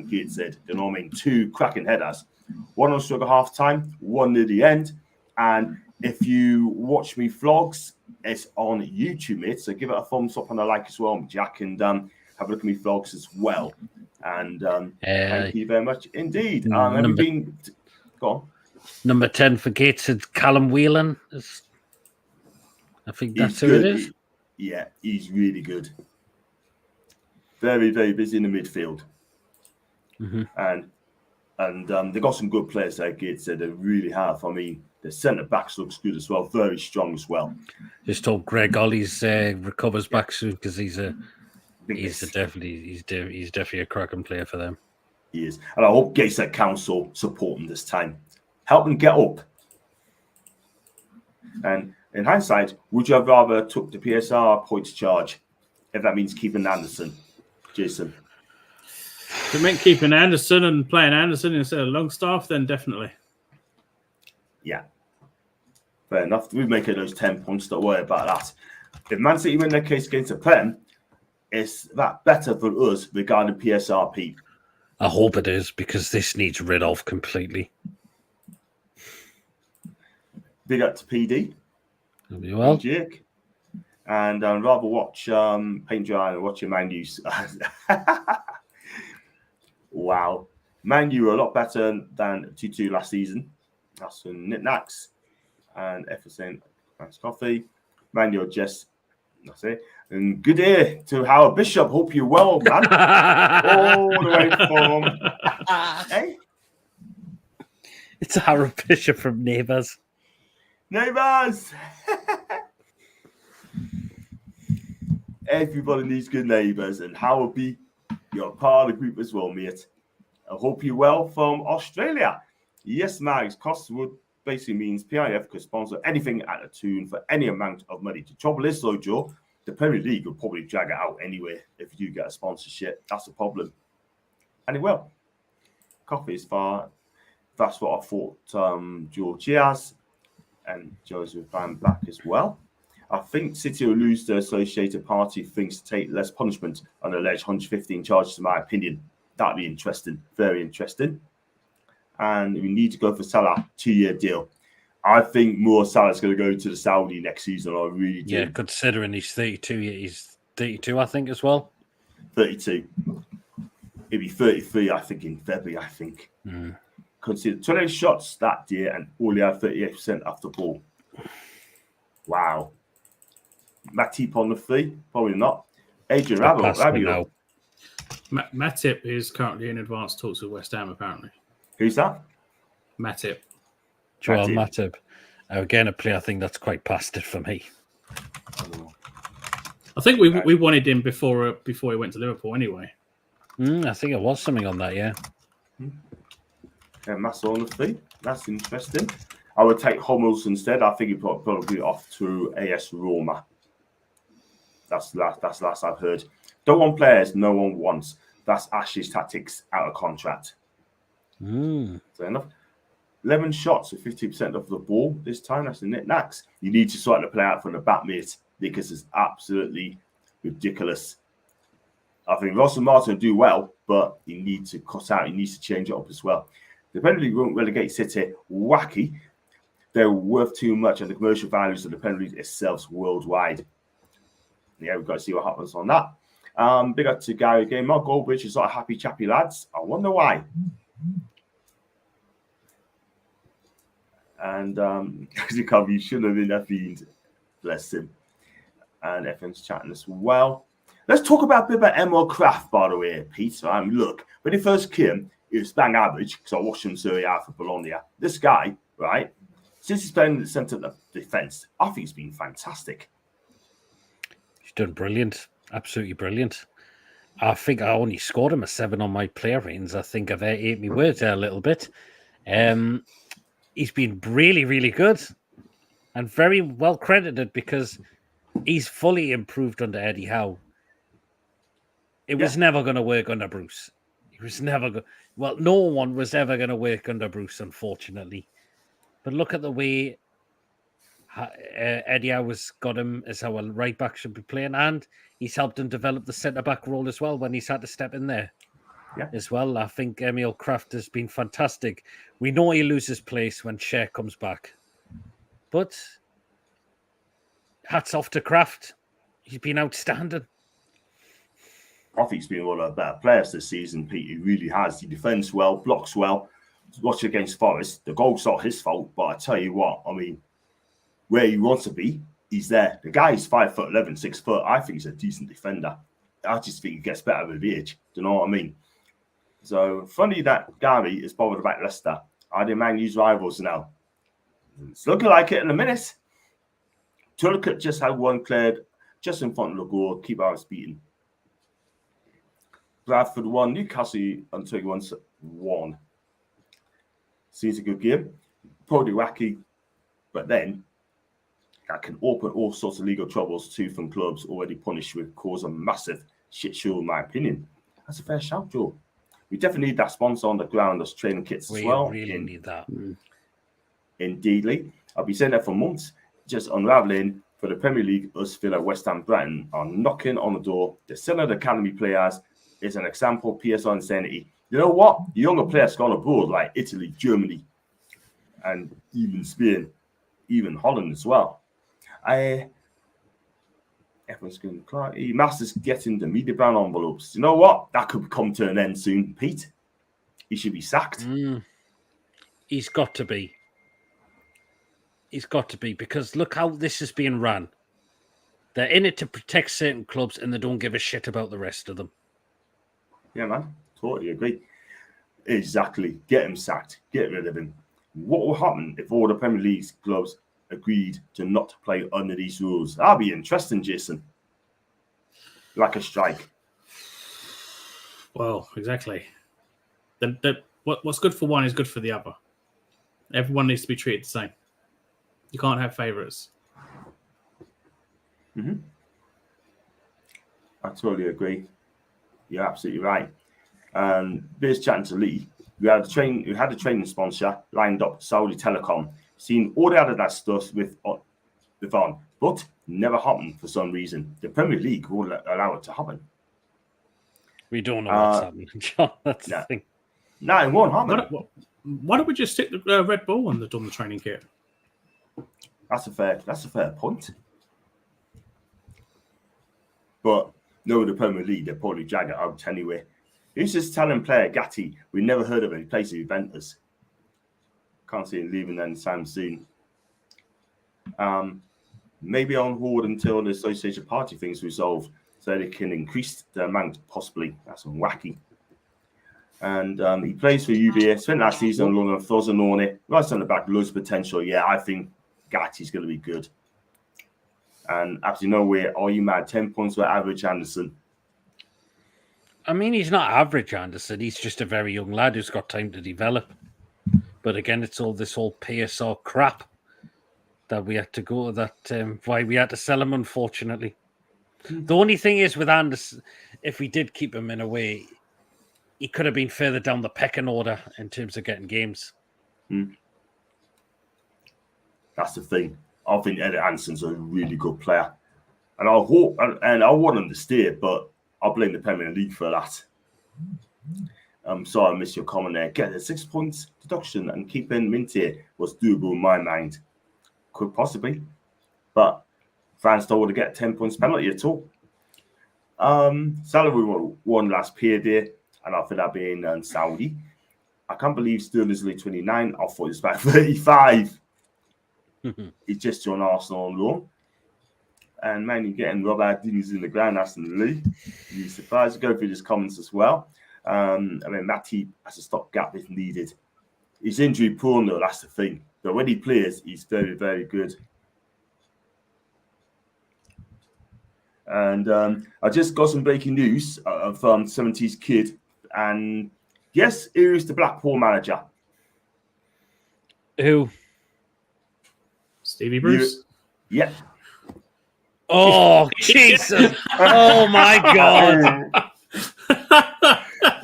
Gateshead. You know what I mean? 2 cracking headers. One on struggle half time, one near the end. And if you watch me vlogs, it's on YouTube, mate. So give it a thumbs up and a like as well, Jack. And have a look at me vlogs as well. And thank you very much indeed. Have you been... Go on. Number 10 for Gateshead, Callum Whelan. I think that's who it is. Yeah, he's really good. Very, very busy in the midfield. Mm-hmm. And they got some good players there, Gateshead. They really have. I mean, the centre backs looks good as well. Very strong as well. Just hope Greg Ollie's recovers back soon because he's definitely a cracking player for them. He is. And I hope Gateshead Council support him this time. Help him get up. And in hindsight, would you have rather took the PSR points charge if that means keeping Anderson? Jason? If it meant keeping Anderson and playing Anderson instead of Longstaff, then definitely. Yeah. Fair enough. We're making those 10 points. Don't worry about that. If Man City win their case against the Prem, is that better for us regarding PSRP? I hope it is because this needs rid of completely. Big up to PD. Well, Jake. And I'd rather watch Paint Dry and watch your Man U. Wow. Man U were a lot better than 2-2 last season. That's from Knickknacks and Efferson. Thanks, Coffee. Man U just, that's it. And good day to Howard Bishop. Hope you're well, man. All the way from... Hey? It's Howard Bishop from Neighbours. Neighbours! Everybody needs good neighbours, and Howard B, you're part of the group as well, mate. I hope you're well from Australia. Yes, Mags, cost would basically means PIF could sponsor anything at a Toon for any amount of money. The trouble is, though, Joe, the Premier League will probably drag it out anyway if you get a sponsorship. That's the problem. And it will. Coffee is far. That's what I thought, George has. And Joseph Van back as well. I think City will lose the Associated Party things to take less punishment on alleged 115 charges, in my opinion. That'd be interesting. Very interesting. And we need to go for Salah, 2-year deal. I think more Salah's going to go to the Saudi next season. I really do. Yeah, considering he's 32. He's 32, I think, as well. 32. He'll be 33, I think, in February, I think. Consider 28 shots that day and only had 38% off the ball. Wow. Matip on the free? Probably not. Adrian Rabiot. Matip is currently in advanced talks with West Ham, apparently. Who's that? Matip. Joel Matip. Again, a player I think that's quite past it for me. I think we wanted him before he went to Liverpool anyway. I think it was something on that, yeah. Massa on the free. That's interesting. I would take Hummels instead. I think he'd probably off to AS Roma. That's last I've heard. Don't want players no one wants. That's Ash's tactics out of contract. Fair enough. 11 shots with 50% of the ball this time. That's the Knickknacks. You need to sort the play out from the back, mate, because it's absolutely ridiculous. I think Russell Martin will do well, but he needs to cut out. He needs to change it up as well. The Premier League won't relegate City. Wacky. They're worth too much, and the commercial values of the Premier League itself worldwide. Yeah, we've got to see what happens on that. Big up to Gary again. Mark Goldbridge is not a happy chappy, lads. I wonder why. And as you can, you shouldn't have been a fiend. Bless him. And everyone's chatting as well. Let's talk about a bit about Emil Krafth, by the way, Pete. Look, when he first came, he was bang average because I watched him Serie A for Bologna. This guy, right, since he's playing in the centre of the defence, I think he's been fantastic. He's done brilliant. Absolutely brilliant. I think I only scored him a 7 on my player ratings. I think I've ate my words there a little bit. He's been really, really good and very well credited because he's fully improved under Eddie Howe. It was never going to work under Bruce. It was never going. Well, no one was ever going to work under Bruce, unfortunately. But look at the way Eddie Howe has got him as how a right back should be playing, and he's helped him develop the centre back role as well when he's had to step in there. Yeah. As well, I think Emil Krafth has been fantastic. We know he loses place when Cher comes back, but hats off to Krafth. He's been outstanding. I think he's been one of the better players this season, Pete. He really has. He defends well, blocks well. Watch against Forest. The goal's not his fault, but I tell you what, I mean, where he wants to be, he's there. The guy is 5'11", 6 foot. I think he's a decent defender. I just think he gets better with age. Do you know what I mean? So funny that Gary is bothered about Leicester. I didn't mind use rivals now. It's looking like it in a minute. Tulloch just had one cleared just in front of the goal. Keep our beaten. Bradford 1, Newcastle on 21-1. Seems a good game. Probably wacky, but then that can open all sorts of legal troubles too from clubs already punished with cause a massive shit show, in my opinion. That's a fair shout, Joe. We definitely need that sponsor on the ground as training kits as well. We really need that. Indeedly. I've been saying that for months, just unraveling for the Premier League. Us, Villa, West Ham, Brighton are knocking on the door. They're selling the academy players. It's an example of PSR insanity. You know what? The younger players gone abroad, like Italy, Germany, and even Spain, even Holland as well. Everyone's going to Masters getting the media brown envelopes. You know what? That could come to an end soon, Pete. He should be sacked. He's got to be. He's got to be, because look how this is being run. They're in it to protect certain clubs and they don't give a shit about the rest of them. Yeah, man. Totally agree. Exactly. Get him sacked. Get rid of him. What will happen if all the Premier League clubs agreed to not play under these rules? That'll be interesting, Jason. Like a strike. Well, exactly. What's good for one is good for the other. Everyone needs to be treated the same. You can't have favourites. I totally agree. You're absolutely right. Biz chatting to Lee. We had a training sponsor lined up, Saudi Telecom. Seen all the other stuff with on, but never happened for some reason. The Premier League won't allow it to happen. We don't know what's happening, John. That's the thing. No, it won't happen. Why don't we just stick the Red Bull on the training kit? That's a fair point. But no, the Premier League, they'll probably drag it out anyway. Who's this Italian player, Gatti? We never heard of him. He plays for Juventus. Can't see him leaving anytime soon. Maybe on hold until the association party thing's resolved, so they can increase the amount, possibly. That's wacky. And he plays for UVA. Spent last season on loan of Frosinone. Right on the back, loads of potential. Yeah, I think Gatti's going to be good. And absolutely no way. Are you mad? 10 points for average Anderson. I mean, he's not average Anderson. He's just a very young lad who's got time to develop. But again, it's all this whole PSR crap that we had to go. Why we had to sell him, unfortunately. The only thing is with Anderson, if we did keep him in a way, he could have been further down the pecking order in terms of getting games. That's the thing. I think Eddie Anderson's a really good player. And I hope, and I want him to stay, but I'll blame the Premier League for that. Sorry, I missed your comment there. Get the 6 points deduction and keeping Mintier was doable in my mind. Could possibly. But France don't want to get 10 points penalty at all. Salary won last payday, and after that being Saudi. I can't believe Sterling's only 29. I thought it was about 35. He's just joined Arsenal on loan. And man, you're getting Robert Dini's in the ground, Aston Lee. You're surprised to go through his comments as well. I mean, Matip has a stopgap if needed. He's injury prone, though, that's the thing. But when he plays, he's very, very good. And I just got some breaking news of 70s kid. And yes, here is the Blackpool manager. Who? Stevie Bruce. Yeah. Oh, Jesus. Oh, my God.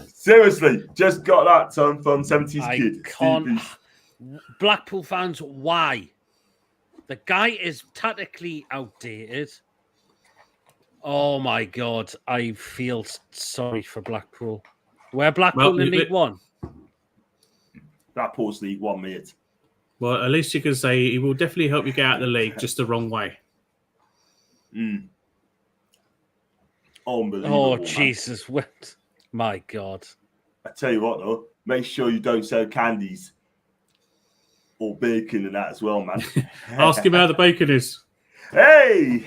Seriously, just got that from 70s kid. Can't. Blackpool fans, why? The guy is tactically outdated. Oh, my God. I feel sorry for Blackpool. Where Blackpool in League One? Blackpool's League One, mate. Well, at least you can say he will definitely help you get out of the league, just the wrong way. Unbelievable. Oh, Jesus. What? My God. I tell you what, though, make sure you don't sell candies or bacon and that as well, man. Ask him how the bacon is. Hey!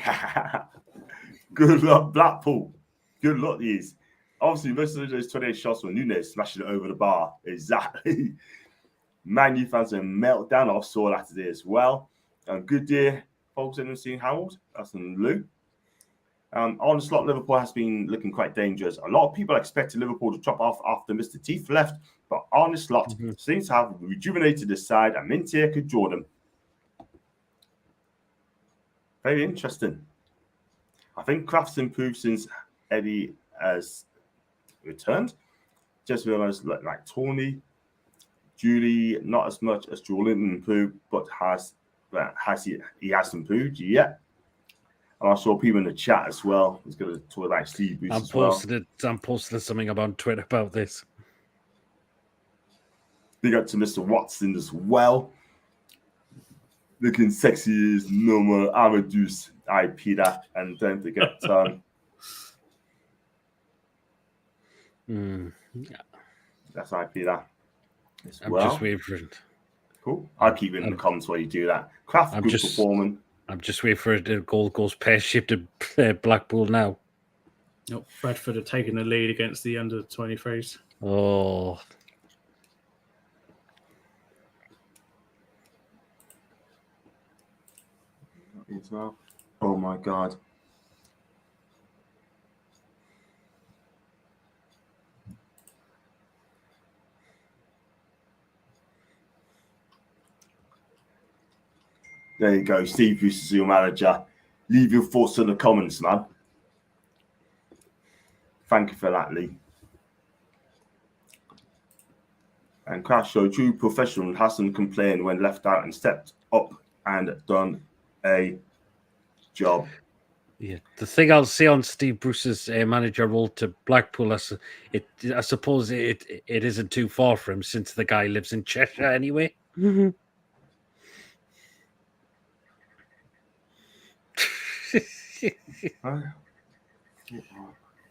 Good luck, Blackpool. Good luck, these. Obviously, most of those 28 shots were Nunes smashing it over the bar. Exactly. Man U fans are meltdown. I saw that today as well. Good day, folks. Anyone seen Harold? That's in Lou. On the slot, Liverpool has been looking quite dangerous. A lot of people expected Liverpool to chop off after Mr. Teeth left, but on the slot seems to have rejuvenated the side and Mintier could draw them. Very interesting. I think Krafth's improved since Eddie has returned. Just realised like Tony, Julie, not as much as Jordan improved, but he has improved, yeah. And I saw people in the chat as well. He's going to talk about Steve Bruce as well. I'm posting something about Twitter about this. Big up to Mr. Watson as well. Looking sexy as normal. Amadeus, Peter. And don't forget Yeah. That's Peter as I'm well. just waiting for it. Cool. I'll keep it in the comments while you do that. Krafth, good performance. I'm just waiting for the goal goes pear-shaped to Blackpool now. Nope, Bradford are taking the lead against the under-23s. Oh. As well. Oh my God. There you go. Steve Bruce is your manager. Leave your thoughts in the comments, man. Thank you for that, Lee. And Crash showed true professional hasn't complained when left out and stepped up and done a job. Yeah, the thing I'll say on Steve Bruce's manager role to Blackpool, I suppose it isn't too far for him since the guy lives in Cheshire anyway. Mm-hmm.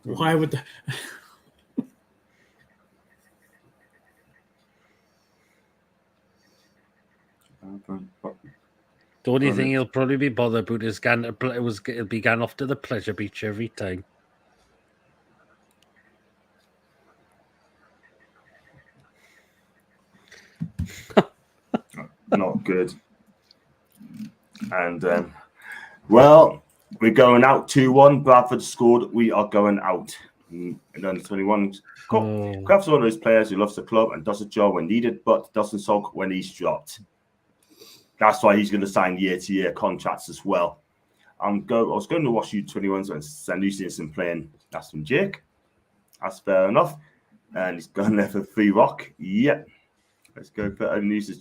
Why would the... The only thing he'll probably be bothered about is it'll be going off to the pleasure beach every time. Not good. And well, we're going out 2-1. Bradford scored. We are going out. And then 21. Krafth's one of those players who loves the club and does the job when needed, but doesn't sulk when he's dropped. That's why he's going to sign year-to-year contracts as well. I was going to watch U21s when St. Lucian's been playing. That's from Jake. That's fair enough. And he's going there for free rock. Yep. Let's go for Anu's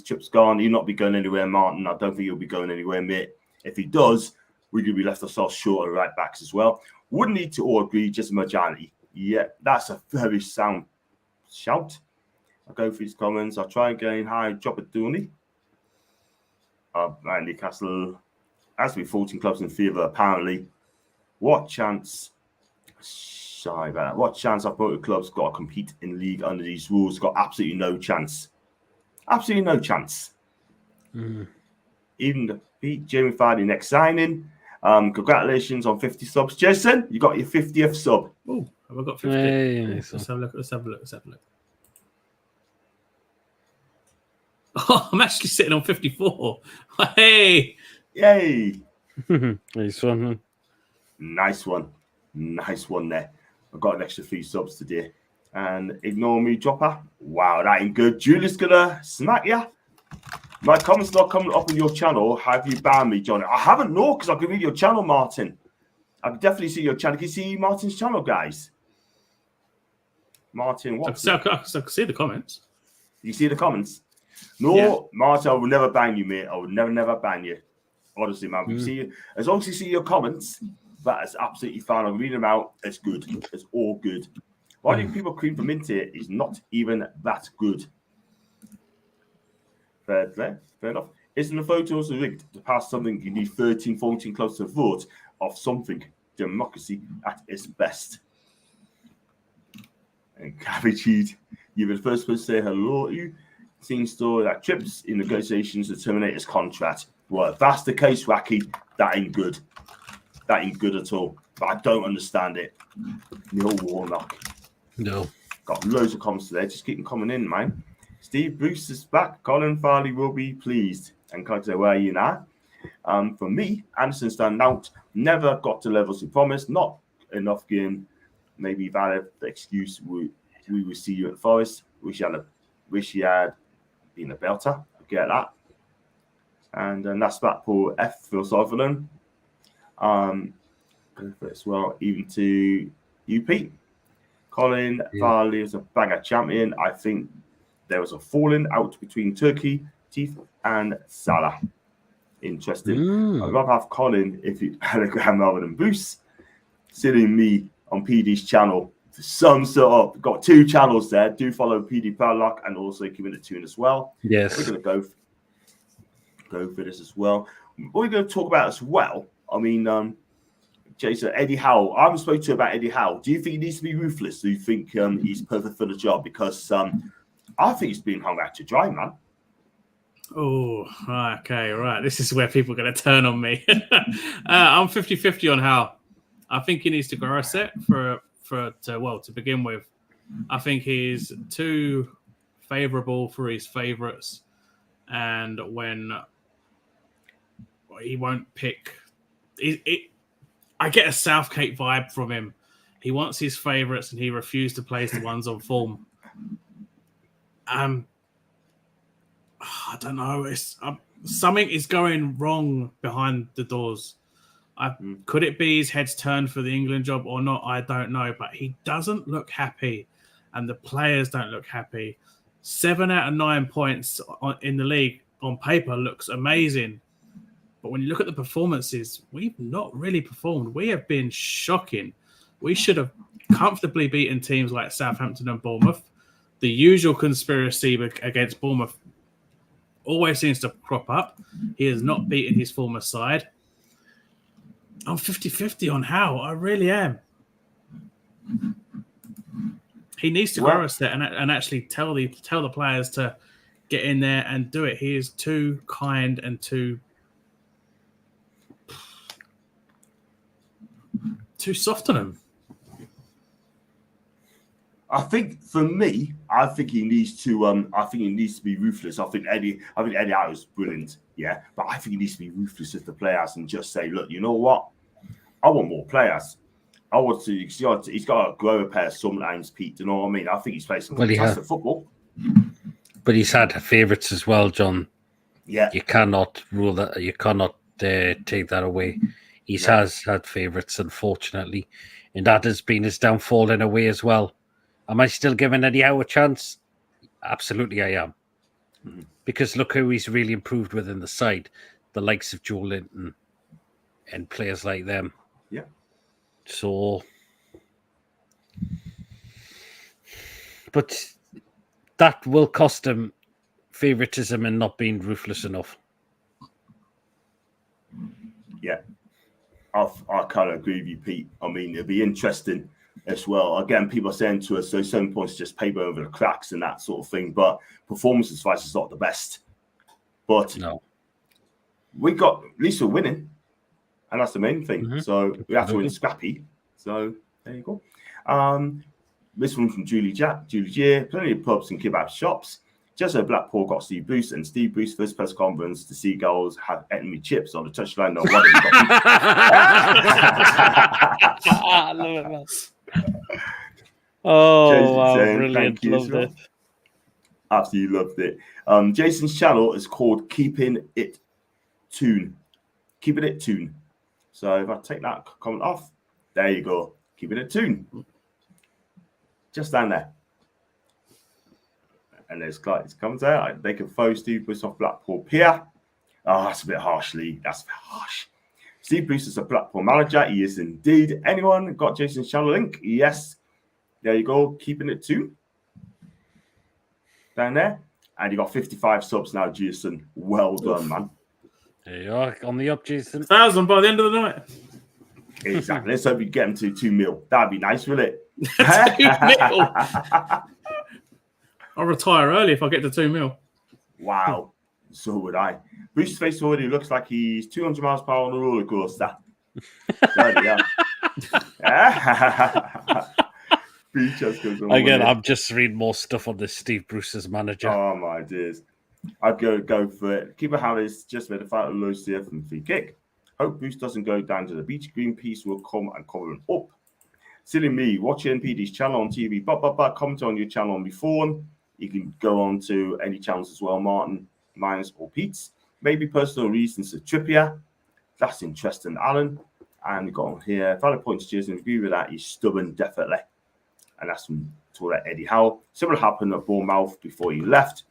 chip's gone. He'll not be going anywhere, Martin. I don't think he'll be going anywhere, mate. If he does, we're going to be left ourselves short of right backs as well. Wouldn't need to all agree, just a majority. Yeah, that's a very sound shout. I'll go through his comments. I'll try and gain high drop at Dooney. Newcastle has to be 14 clubs in favour, apparently. What chance? Sorry about that. What chance have both clubs got to compete in league under these rules? Got absolutely no chance. Absolutely no chance. Even to beat Jamie Vardy next signing. Congratulations on 50 subs. Jason, you got your 50th sub. Oh, have I got 50? Hey, let's have a look. Oh, I'm actually sitting on 54. Hey! Yay! Nice one. Nice one there. I've got an extra 3 subs today. And ignore me, Dropper. Wow, that ain't good. Julius gonna smack ya. My comments not coming up on your channel. Have you banned me, John? I haven't, no, because I can read your channel, Martin. I can definitely see your channel. Can you see Martin's channel, guys? Martin, what? I can see the comments. You see the comments? No, yeah. Martin, I will never ban you, mate. I would never ban you. Honestly, man. You see, as long as you see your comments, that is absolutely fine. I'll read them out. It's good. It's all good. Why do people cream for mint here is not even that good. Fair enough. Isn't the photos rigged to pass something? You need 13, 14 close to vote of something. Democracy at its best. And Cabbage Heat, you've been the first person to say hello to you. Seems though that trips in negotiations to terminate his contract. Well, if that's the case, Wacky, that ain't good. That ain't good at all. But I don't understand it. Neil Warnock. No. Got loads of comments today. Just keep them coming in, man. Steve Bruce is back. Colin Farley will be pleased. And can't say, where are you now? For me, Anderson stand out. Never got to levels he promised. Not enough game. Maybe valid. The excuse we will see you at Forest. Wish he had been a belter. I get that. And that's Blackpool F. Phil Sutherland. As well, even to UP. Colin Farley is a banger champion. I think there was a falling out between Turkey, Teeth, and Salah. Interesting. I'd rather have Colin if he had a gram rather than Bruce. Sitting me on PD's channel. For some sort of, got 2 channels there. Do follow PD Padlock and also keeping it Toon as well. Yes. We're going to go for this as well. What we're going to talk about as well, I mean, Jason, Eddie Howe. I haven't spoken to you about Eddie Howe. Do you think he needs to be ruthless? Do you think he's perfect for the job? Because I think he's been hung out to dry, man. Oh, okay, right. This is where people are going to turn on me. I'm 50-50 on Howe. I think he needs to grow a set to begin with. I think he's too favourable for his favourites, and when he won't pick, I get a Southgate vibe from him. He wants his favourites, and he refused to place the ones on form. I don't know. Something is going wrong behind the doors. Could it be his head's turned for the England job or not? I don't know. But he doesn't look happy, and the players don't look happy. 7 out of 9 points in the league on paper looks amazing. But when you look at the performances, we've not really performed. We have been shocking. We should have comfortably beaten teams like Southampton and Bournemouth. The usual conspiracy against Bournemouth always seems to crop up. He has not beaten his former side. I'm 50-50 on Howe. I really am. He needs to grow a set and actually tell the players to get in there and do it. He is too kind and too soft on him. I think for me, I think he needs to be ruthless. I think Eddie Howe is brilliant, yeah. But I think he needs to be ruthless with the players and just say, look, you know what? I want more players. I want to. He's got to grow a pair sometimes, Pete. You know what I mean? I think he's played some fantastic football. But he's had favourites as well, John. Yeah, you cannot rule that. You cannot take that away. He has had favourites, unfortunately, and that has been his downfall in a way as well. Am I still giving Eddie Howe a chance? Absolutely, I am. Mm-hmm. Because look who he's really improved within the side, the likes of Joe Linton and players like them. Yeah. So, but that will cost him favouritism and not being ruthless enough. Yeah. I kind of agree with you, Pete. I mean, it'll be interesting as well. Again, people are saying to us, those 7 points just paper over the cracks and that sort of thing. But performance-wise, it's not the best. But no, we got at least we're winning, and that's the main thing. Mm-hmm. So we have to win scrappy. So there you go. This one from Julie J. Plenty of pubs and kebab shops. Just so Blackpool got Steve Bruce, and Steve Bruce first press conference, the Seagulls had enemy chips on the touchline. No, what I love it, man. Oh, Jason wow, saying, brilliant. thank you as Loved well. it. Absolutely loved it. Jason's channel is called Keeping It Toon. Keeping It Toon. So if I take that comment off, there you go. Keeping It Toon. Just down there. And there's Clyde comes out. They can phone Steve Bruce off Blackpool Pier. Oh, that's a bit harsh, Lee. That's a bit harsh. Steve Bruce is a Blackpool manager. He is indeed. Anyone got Jason's channel link? Yes. There you go. Keeping It Toon. Down there. And you got 55 subs now, Jason. Well done, man. There you are. On the up, Jason. 1,000 by the end of the night. Exactly. Let's hope you get him to 2 mil. That'd be nice, wouldn't it? 2 mil. I'll retire early if I get to 2 mil. Wow. So would I. Bruce's face already looks like he's 200 miles per hour on a roller coaster. Again, I'm just reading more stuff on this Steve Bruce's manager. Oh, my dears. I'd go for it. Keeper Harris just made a fight with low steer from free kick. Hope Bruce doesn't go down to the beach. Greenpeace will come and cover him up. Silly me, watching PD's channel on TV. Comment on your channel on before. You can go on to any channels as well, Martin, Myers, or Pete's. Maybe personal reasons to Trippier. That's interesting, Alan. And we got on here. Valid points, Jason. Agree with that. He's stubborn, definitely. And that's from Eddie Howe. Similar happened at Bournemouth before he left.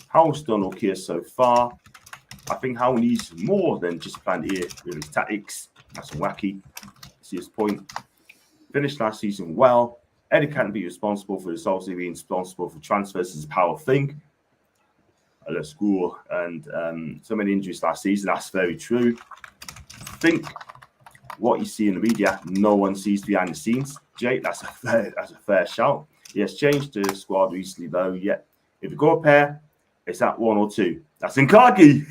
Howe's done okay so far. I think Howe needs more than just plan A with his tactics. That's wacky. See his point. Finished last season well. Eddie can't be responsible for this, obviously being responsible for transfers is a power thing. Let's go. And so many injuries last season. That's very true. I think what you see in the media, no one sees behind the scenes. Jake, that's a fair shout. He has changed the squad recently, though. Yet, if you go a pair, it's at 1 or 2. That's in Cargi.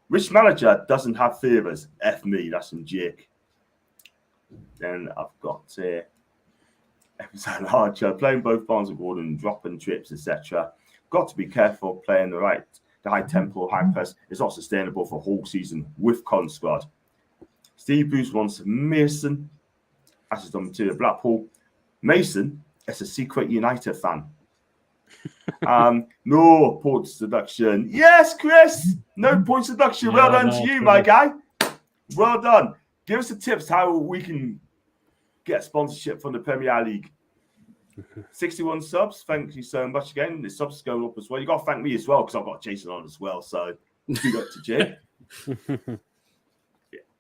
Which manager doesn't have favours? F me. That's from Jake. Then I've got episode Archer playing both Barnes and Gordon, dropping trips, etc. Got to be careful playing the high tempo, high press. It's not sustainable for a whole season with Con squad. Steve Bruce wants Mason. That's his number 2 at Blackpool. Mason is a secret United fan. No points deduction. Yes, Chris. No points deduction. Well done to you, my guy. Well done. Give us the tips how we can get sponsorship from the Premier League. 61 subs. Thank you so much again. The subs going up as well. You got to thank me as well because I've got Jason on as well. So big up to Jay.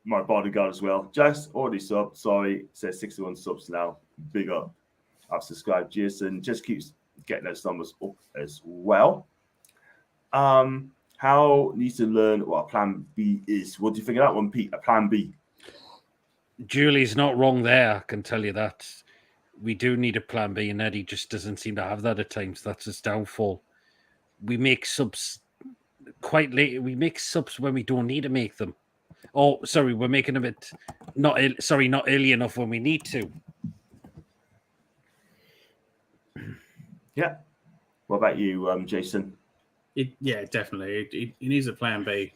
My bodyguard as well. Just already subbed. Sorry. Says 61 subs now. Big up. I've subscribed. Jason just keeps getting those numbers up as well. How needs to learn what a plan B is. What do you think of that one, Pete? A plan B. Julie's not wrong there, I can tell you that. We do need a plan B, and Eddie just doesn't seem to have that at times. That's his downfall. We make subs quite late. We make subs when we don't need to make them. Oh, sorry, we're making them not early enough when we need to. Yeah. What about you, Jason? Yeah, definitely. He needs a plan B.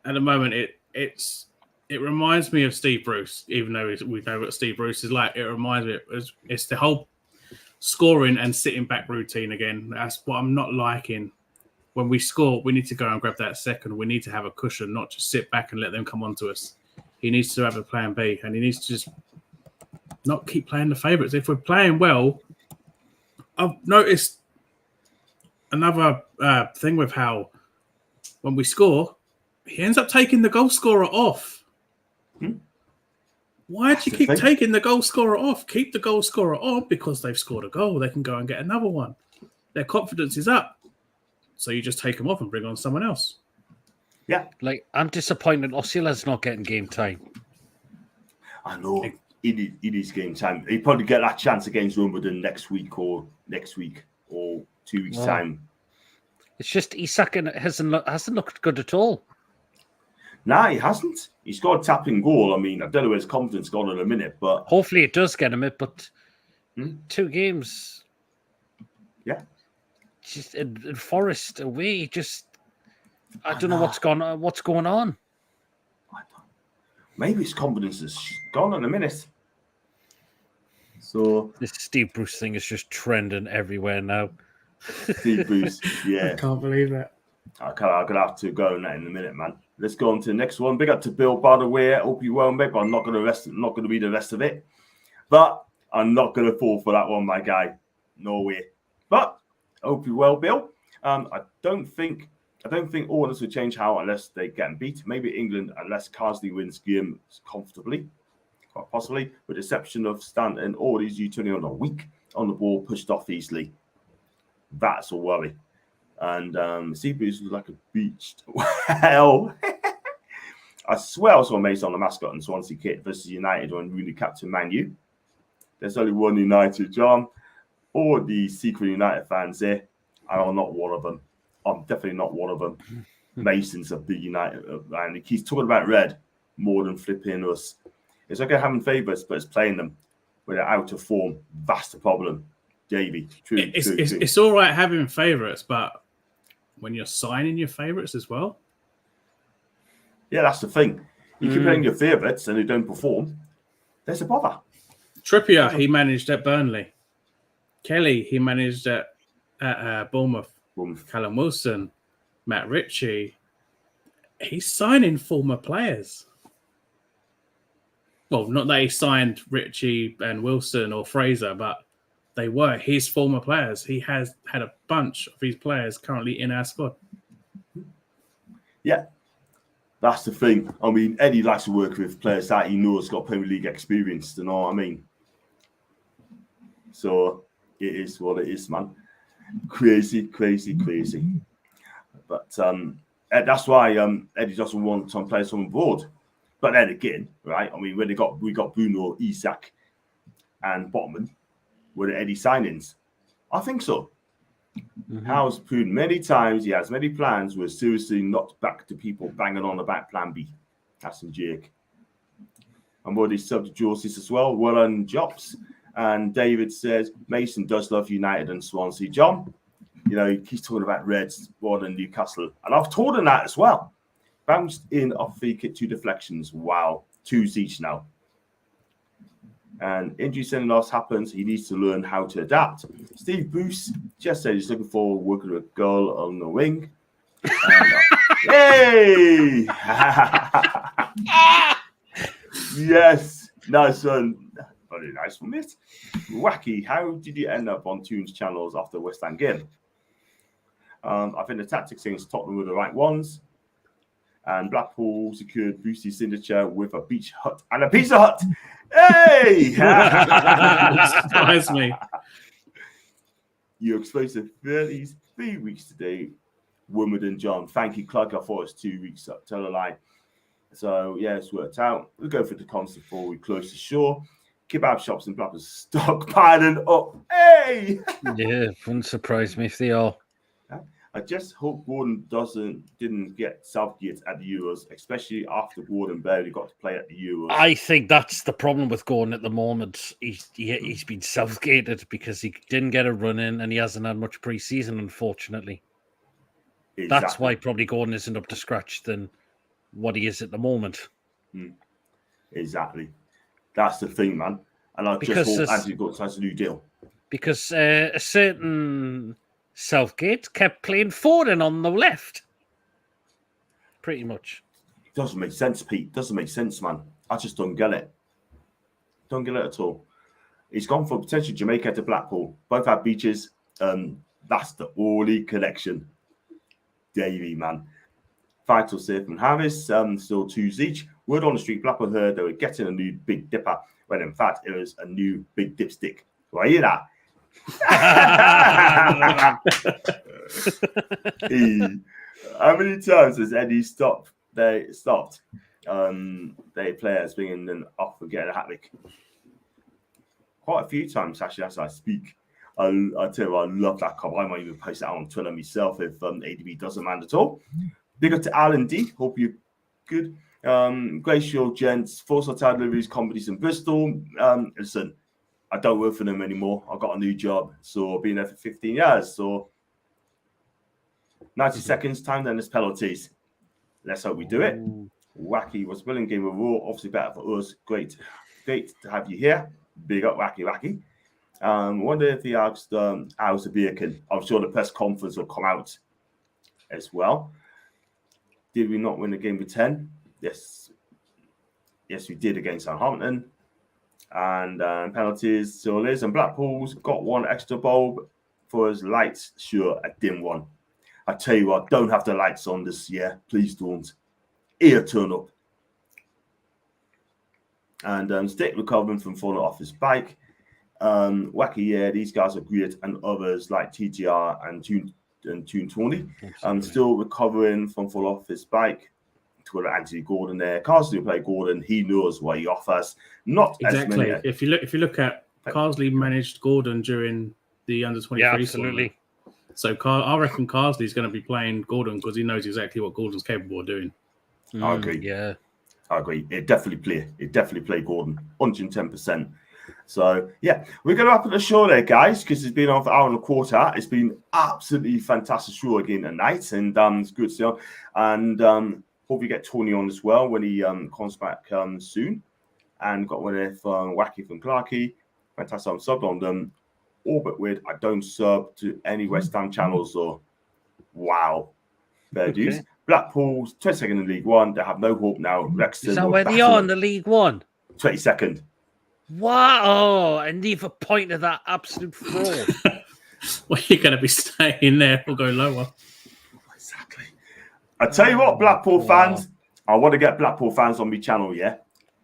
At the moment, it reminds me of Steve Bruce, even though we know what Steve Bruce is like. It reminds me, it's the whole scoring and sitting back routine again. That's what I'm not liking. When we score, we need to go and grab that second. We need to have a cushion, not just sit back and let them come on to us. He needs to have a plan B, and he needs to just not keep playing the favourites. If we're playing well, I've noticed another thing with how when we score, he ends up taking the goal scorer off. Why do you keep taking the goal scorer off? Keep the goal scorer on because they've scored a goal. They can go and get another one. Their confidence is up. So you just take them off and bring on someone else. Yeah. Like, I'm disappointed Osciola's not getting game time. I know. It is game time. He'll probably get that chance against Wimbledon next week or 2 weeks' time. It's just Isak hasn't looked good at all. Nah, he hasn't. He's got a tapping goal. I mean, I don't know where his confidence gone in a minute, but hopefully it does get him it. But 2 games, yeah, just in Forest away. Just I don't know what's going on. Maybe his confidence is gone in a minute. So this Steve Bruce thing is just trending everywhere now. Steve Bruce, yeah. I can't believe that. I'm gonna have to go on that in a minute, man. Let's go on to the next one. Big up to Bill, by the way. I hope you well, mate. But I'm not gonna read the rest of it. But I'm not gonna fall for that one, my guy. No way. But I hope you well, Bill. I don't think all this will change how unless they get beat. Maybe England, unless Carsley wins games comfortably, quite possibly, with the exception of Stanton or these U20 on a week on the ball, pushed off easily. That's a worry. And Seabreeze was like a beached. Well, I swear I saw Mason on the mascot and Swansea kit versus United when Rooney captain Man U. There's only one United, John. All the secret United fans there. I'm not one of them. I'm definitely not one of them. Mason's a big United and he keeps talking about red more than flipping us. It's okay having favourites, but it's playing them when they're out of form. That's the problem. Davey, true. It's all right having favourites, but when you're signing your favourites as well. Yeah, that's the thing. You keep playing your favourites and they don't perform. There's a bother. Trippier, he managed at Burnley. Kelly, he managed at Bournemouth. Callum Wilson, Matt Ritchie. He's signing former players. Well, not that he signed Ritchie and Wilson or Fraser, but they were his former players. He has had a bunch of his players currently in our squad. Yeah, that's the thing. I mean, Eddie likes to work with players that he knows got Premier League experience. You know what I mean? So it is what it is, man. Crazy. But that's why Eddie doesn't want some players on board. But then again, right? I mean, when we got Bruno, Isak, and Botman, were the Eddie signings? I think so. Howe's proven many times he has many plans were seriously not back to people banging on about Plan B. That's in Jake. I'm already subbed to Joseph as well. Well done, Jops. And David says Mason does love United and Swansea. John, you know, he keeps talking about Reds more than Newcastle. And I've told him that as well. Bounced in off free kick, 2 deflections. Wow. 2s each now. And injury sending loss happens. He needs to learn how to adapt. Steve Bruce just said he's looking forward to working with a girl on the wing. And, hey! Yes. Nice one. Very nice one, mate. Wacky, how did you end up on Toon's channels after the West Ham game? I think the tactics against Tottenham were the right ones. And Blackpool secured Brucey's signature with a beach hut and a pizza hut. Hey! Surprised me. You exposed to 33 weeks today, Wimbledon, John. Thank you, Clark. I thought it was 2 weeks up. Tell a lie. So, yeah, it's worked out. We'll go for the concert before we close the show. Kebab shops in Blackpool stockpiling up. Hey! Yeah, wouldn't surprise me if they are. I just hope Gordon didn't get Southgate at the Euros, especially after Gordon barely got to play at the Euros. I think that's the problem with Gordon at the moment. He's been Southgated because he didn't get a run in and he hasn't had much pre-season, unfortunately. Exactly. That's why probably Gordon isn't up to scratch than what he is at the moment. Exactly. That's the thing, man. And I just hope Anthony Gordon signs a new deal. Because a certain Southgate kept playing Foden on the left. Pretty much. Doesn't make sense, Pete. Doesn't make sense, man. I just don't get it. Don't get it at all. He's gone for potentially Jamaica to Blackpool. Both have beaches. That's the only connection. Davey, man. Vital safe and Harris, still 2s each. Word on the street, Blackpool heard they were getting a new Big Dipper, when in fact it was a new Big Dipstick. Do I hear that? How many times has Eddie stopped their players bringing them off and getting a hat-trick? Quite a few times, actually, as I speak. I tell you, I love that comment. I might even post that on Twitter myself if ADB doesn't mind at all. Big up to Alan D. Hope you're good. Great show, gents. Force Hotel Deliveries, Comedies in Bristol. Listen, I don't work for them anymore. I got a new job. So I've been there for 15 years. So 90 seconds, time, then there's penalties. Let's hope we do it. Wacky was willing game of Raw, obviously better for us. Great to have you here. Big up, Wacky. Wonder if he asked how's the beacon. I'm sure the press conference will come out as well. Did we not win the game with 10? Yes, we did against Southampton. And penalties still is. And Blackpool's got one extra bulb for his lights. Sure, a dim one. I tell you what, don't have the lights on this year. Please don't. Ear turn up. And Stick recovering from falling off his bike. Wacky, yeah, these guys are great. And others like TGR and Toon Tony. Still recovering from fall off his bike. To Anthony Gordon there. Carsley will play Gordon. He knows what he offers. Not exactly. As many. If you look at Carsley managed Gordon during the under-23. Yeah, absolutely. So I reckon Carsley's going to be playing Gordon because he knows exactly what Gordon's capable of doing. I agree. Yeah, I agree. It definitely play Gordon, 110%. So yeah, we're going to wrap up the show there, guys, because it's been on for an hour and a quarter. It's been absolutely fantastic show again tonight, and it's good to see you. And hope we get Tony on as well when he comes back soon. And got one there from Wacky from Clarkey. Fantastic. I'm subbed on them. Orbit with I don't sub to any West Ham channels. So wow, fair dues. Blackpool's 22nd in League One. They have no hope now. Wrexham is that where they are in the League One? 22nd. Wow, and leave a point of that absolute fraud. Well, you're going to be staying there or go lower. Exactly. I tell you what, Blackpool fans, I want to get Blackpool fans on my channel, yeah?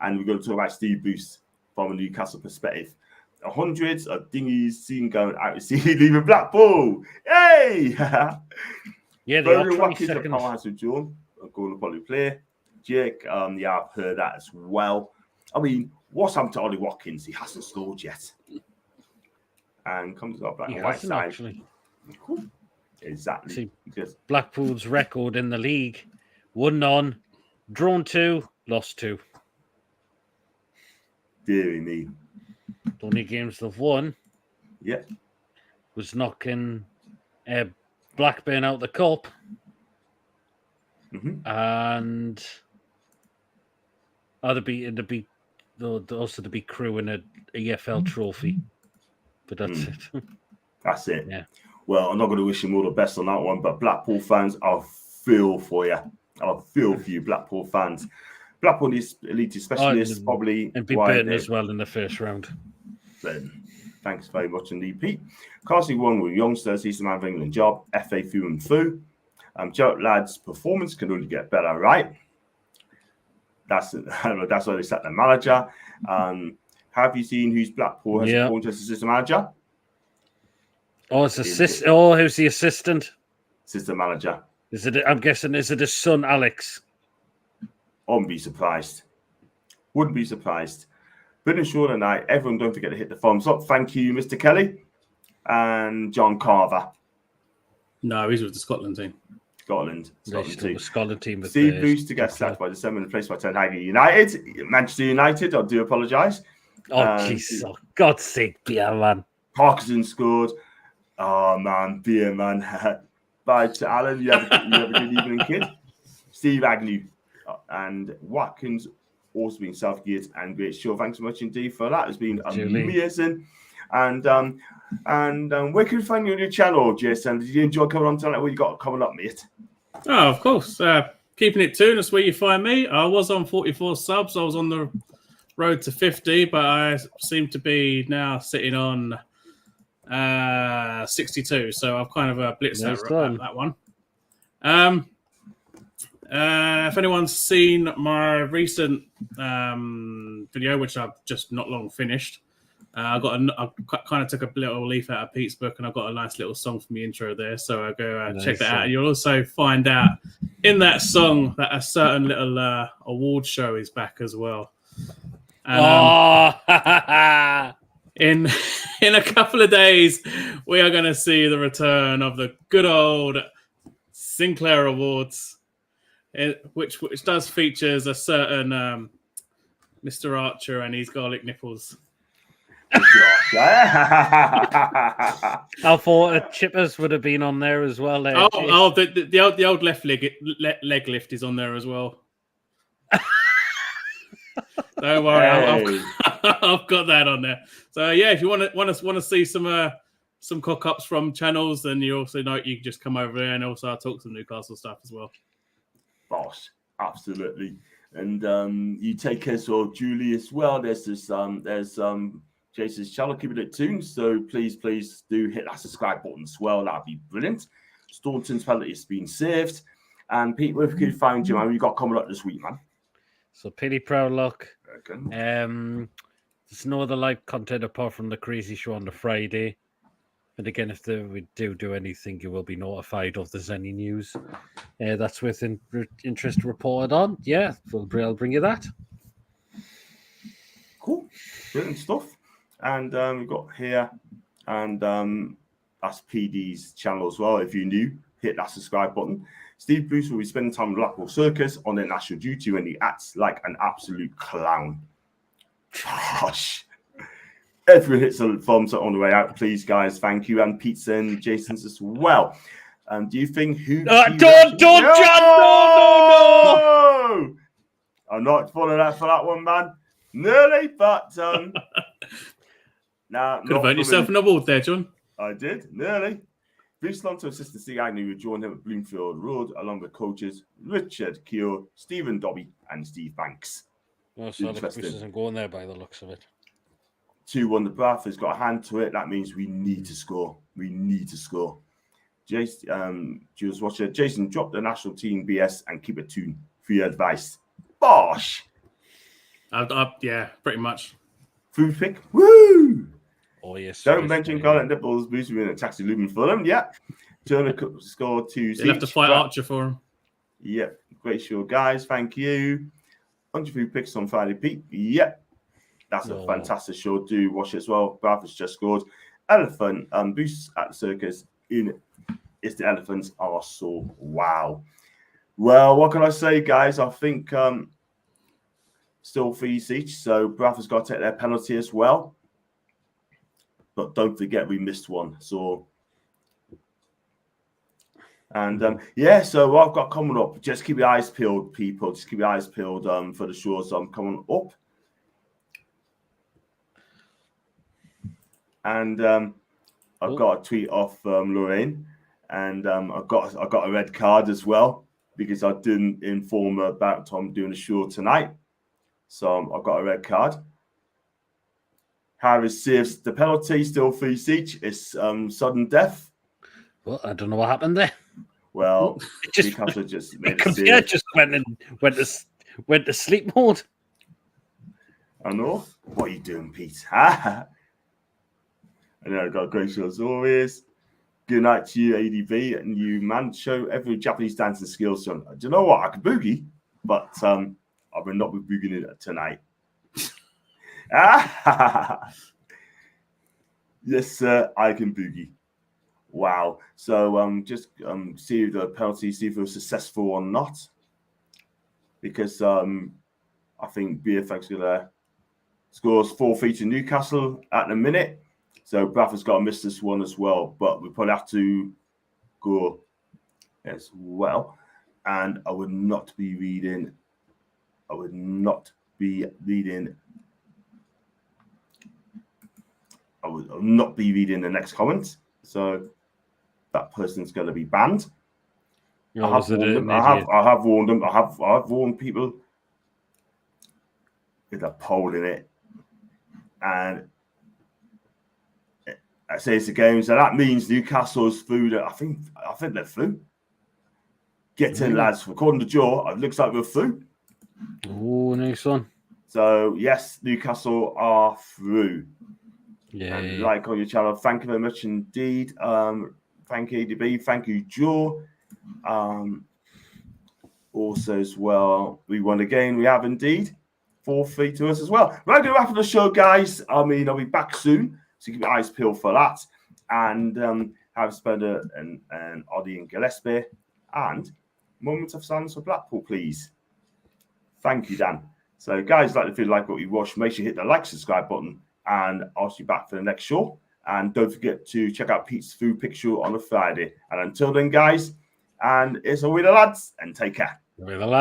And we're going to talk about Steve Boost from a Newcastle perspective. Hundreds of dinghies seen going out to sea leaving Blackpool. Hey! Yeah, they are 20 seconds. With John, going to probably play. Jake, yeah, I've heard that as well. I mean, what's happened to Ollie Watkins? He hasn't scored yet. And comes up black and white side. Actually. Exactly. See, Blackpool's record in the league: 1-0, drawn 2, lost 2. Deary me. The only games they've won, yeah, was knocking Blackburn out the cup, and also to be Crew in a EFL trophy. But that's it. That's it. Yeah. Well, I'm not going to wish him all the best on that one, but Blackpool fans, I feel for you. I feel for you, Blackpool fans. Blackpool is elite specialists, probably. And be beaten as well in the first round. Thanks very much indeed, Pete. Carsley won with youngsters. He's the man of England job. FA through and through. Gerald Ladd's performance can only get better, right? That's why they set the manager. Have you seen who's Blackpool has appointed as assistant manager? Oh, it's assist. Oh, who's the assistant? Assistant manager. Is it? I'm guessing. Is it his son, Alex? I wouldn't be surprised. Wouldn't be surprised. Brilliant show tonight. Everyone, don't forget to hit the thumbs up. Thank you, Mr. Kelly and John Carver. No, he's with the Scotland team. Scotland team. The Scotland team. Steve Boost to get sacked by December in place by Copenhagen United. Manchester United. I do apologise. Oh, jeez. Oh, God's sake, beer man. Parkinson scored. Oh man, beer man. Bye to Alan. You have a good evening, kid. Steve Agnew and Watkins also been Southgate and great show. Thanks so much indeed for that. It's been amazing. And where can we find you on your channel, Jason? Did you enjoy coming on tonight? What you got coming up, mate? Oh, of course. Keeping it Toon, that's where you find me. I was on 44 subs. I was on the road to 50, but I seem to be now sitting on 62. So I've kind of blitzed that one. If anyone's seen my recent video, which I've just not long finished, I kind of took a little leaf out of Pete's book, and I've got a nice little song for me intro there. So I'll go check that out. You'll also find out in that song that a certain little award show is back as well. And, in a couple of days, we are going to see the return of the good old Sinclair Awards, which does features a certain Mr. Archer and his garlic nipples. I thought Chippers would have been on there as well. The old left leg lift is on there as well. Don't worry, I've got that on there. So yeah, if you want to see some cock ups from channels, then you also know you can just come over there, and also I'll talk some Newcastle stuff as well. Boss, absolutely. And you take care of Julie as well. There's Jason's channel, keep it at Toon. So please do hit that subscribe button as well. That'd be brilliant. Staunton's penalty has been saved. And Pete, where can you find you, man? What you got coming up this week, man? So Pity Proud Luck. There's no other live content apart from the crazy show on the Friday. And again, if we do anything, you will be notified if there's any news. That's with interest reported on. Yeah, I'll bring you that. Cool. Brilliant stuff. And we've got here, and that's PD's channel as well. If you're new, hit that subscribe button. Steve Bruce will be spending time with Blackpool Circus on their national duty when he acts like an absolute clown. Gosh. Everyone hits a thumbs up on the way out, please, guys. Thank you. And Pizza and Jason's as well. Do you think who? Don't, John! No! I'm not falling out for that one, man. Nearly, but nah. Could have earned yourself an award there, John. I did, nearly. Bruce Long to assistant Steve Agnew would join him at Bloomfield Road, along with coaches Richard Keogh, Stephen Dobby, and Steve Banks. No, so Bruce isn't going there by the looks of it. 2-1 the Krafth has got a hand to it. That means we need to score. Jason, Jules Watcher, Jason, drop the national team BS and keep it Toon for your advice. Bosh! Yeah, pretty much. Food pick. Woo! Oh, yes. Don't mention Garlic Nipples, Bruce in a taxi Lumen Fulham. Yeah. Turner scored 2. You'll have to fight Archer for him. Yep. Great show, guys. Thank you. 100 food picks on Friday, Pete. Yep. That's a fantastic show. Do watch it as well. Krafth has just scored. Elephant Boost at the circus It's the Elephants are so wow. Well, what can I say, guys? I think still 3 each. So Krafth has got to take their penalty as well. But don't forget we missed one. So and so what I've got coming up, just keep your eyes peeled, people. Just keep your eyes peeled for the shows coming up. And I've got a tweet off Lorraine, and I got a red card as well because I didn't inform her about Tom doing a show tonight. So I've got a red card. Harris saves the penalty, still 3 each. It's sudden death. Well, I don't know what happened there. Well, Newcastle just made a save. Just went to sleep mode. I know. What are you doing, Pete? I know I've got a great show as always. Good night to you, ADB, and you, man. Show every Japanese dancing skills, son. Do you know what? I can boogie, but I will not be boogieing it tonight. Yes, sir, I can boogie. Wow. So just see the penalty, see if it was successful or not. Because I think BFX gonna scores 4 feet in Newcastle at the minute. So Krafth has got to miss this one as well. But we probably have to go as well. And I would not be reading. I would not be reading the next comment. So that person's going to be banned. I have warned them. I have warned people with a poll in it. And I say it's a game. So that means Newcastle's through. I think they're through. Get in, lads. According to Joe, it looks like we're through. Oh, nice one. So, yes, Newcastle are through. Yeah. Like on your channel. Thank you very much indeed. Thank you, ADB. Thank you, Joe. Also, as well, we won again. We have indeed 4-3 to us as well. We're going to wrap up the show, guys. I mean, I'll be back soon. So keep your eyes peeled for that. And have Spender and Oddie and Gillespie. And moments of silence for Blackpool, please. Thank you, Dan. So, guys, if you like what you watch, make sure you hit the like, subscribe button. and I'll see you back for the next show. And don't forget to check out Pete's Food Pick Show on a Friday. And until then, guys, and it's all with the lads, and take care. With the lads.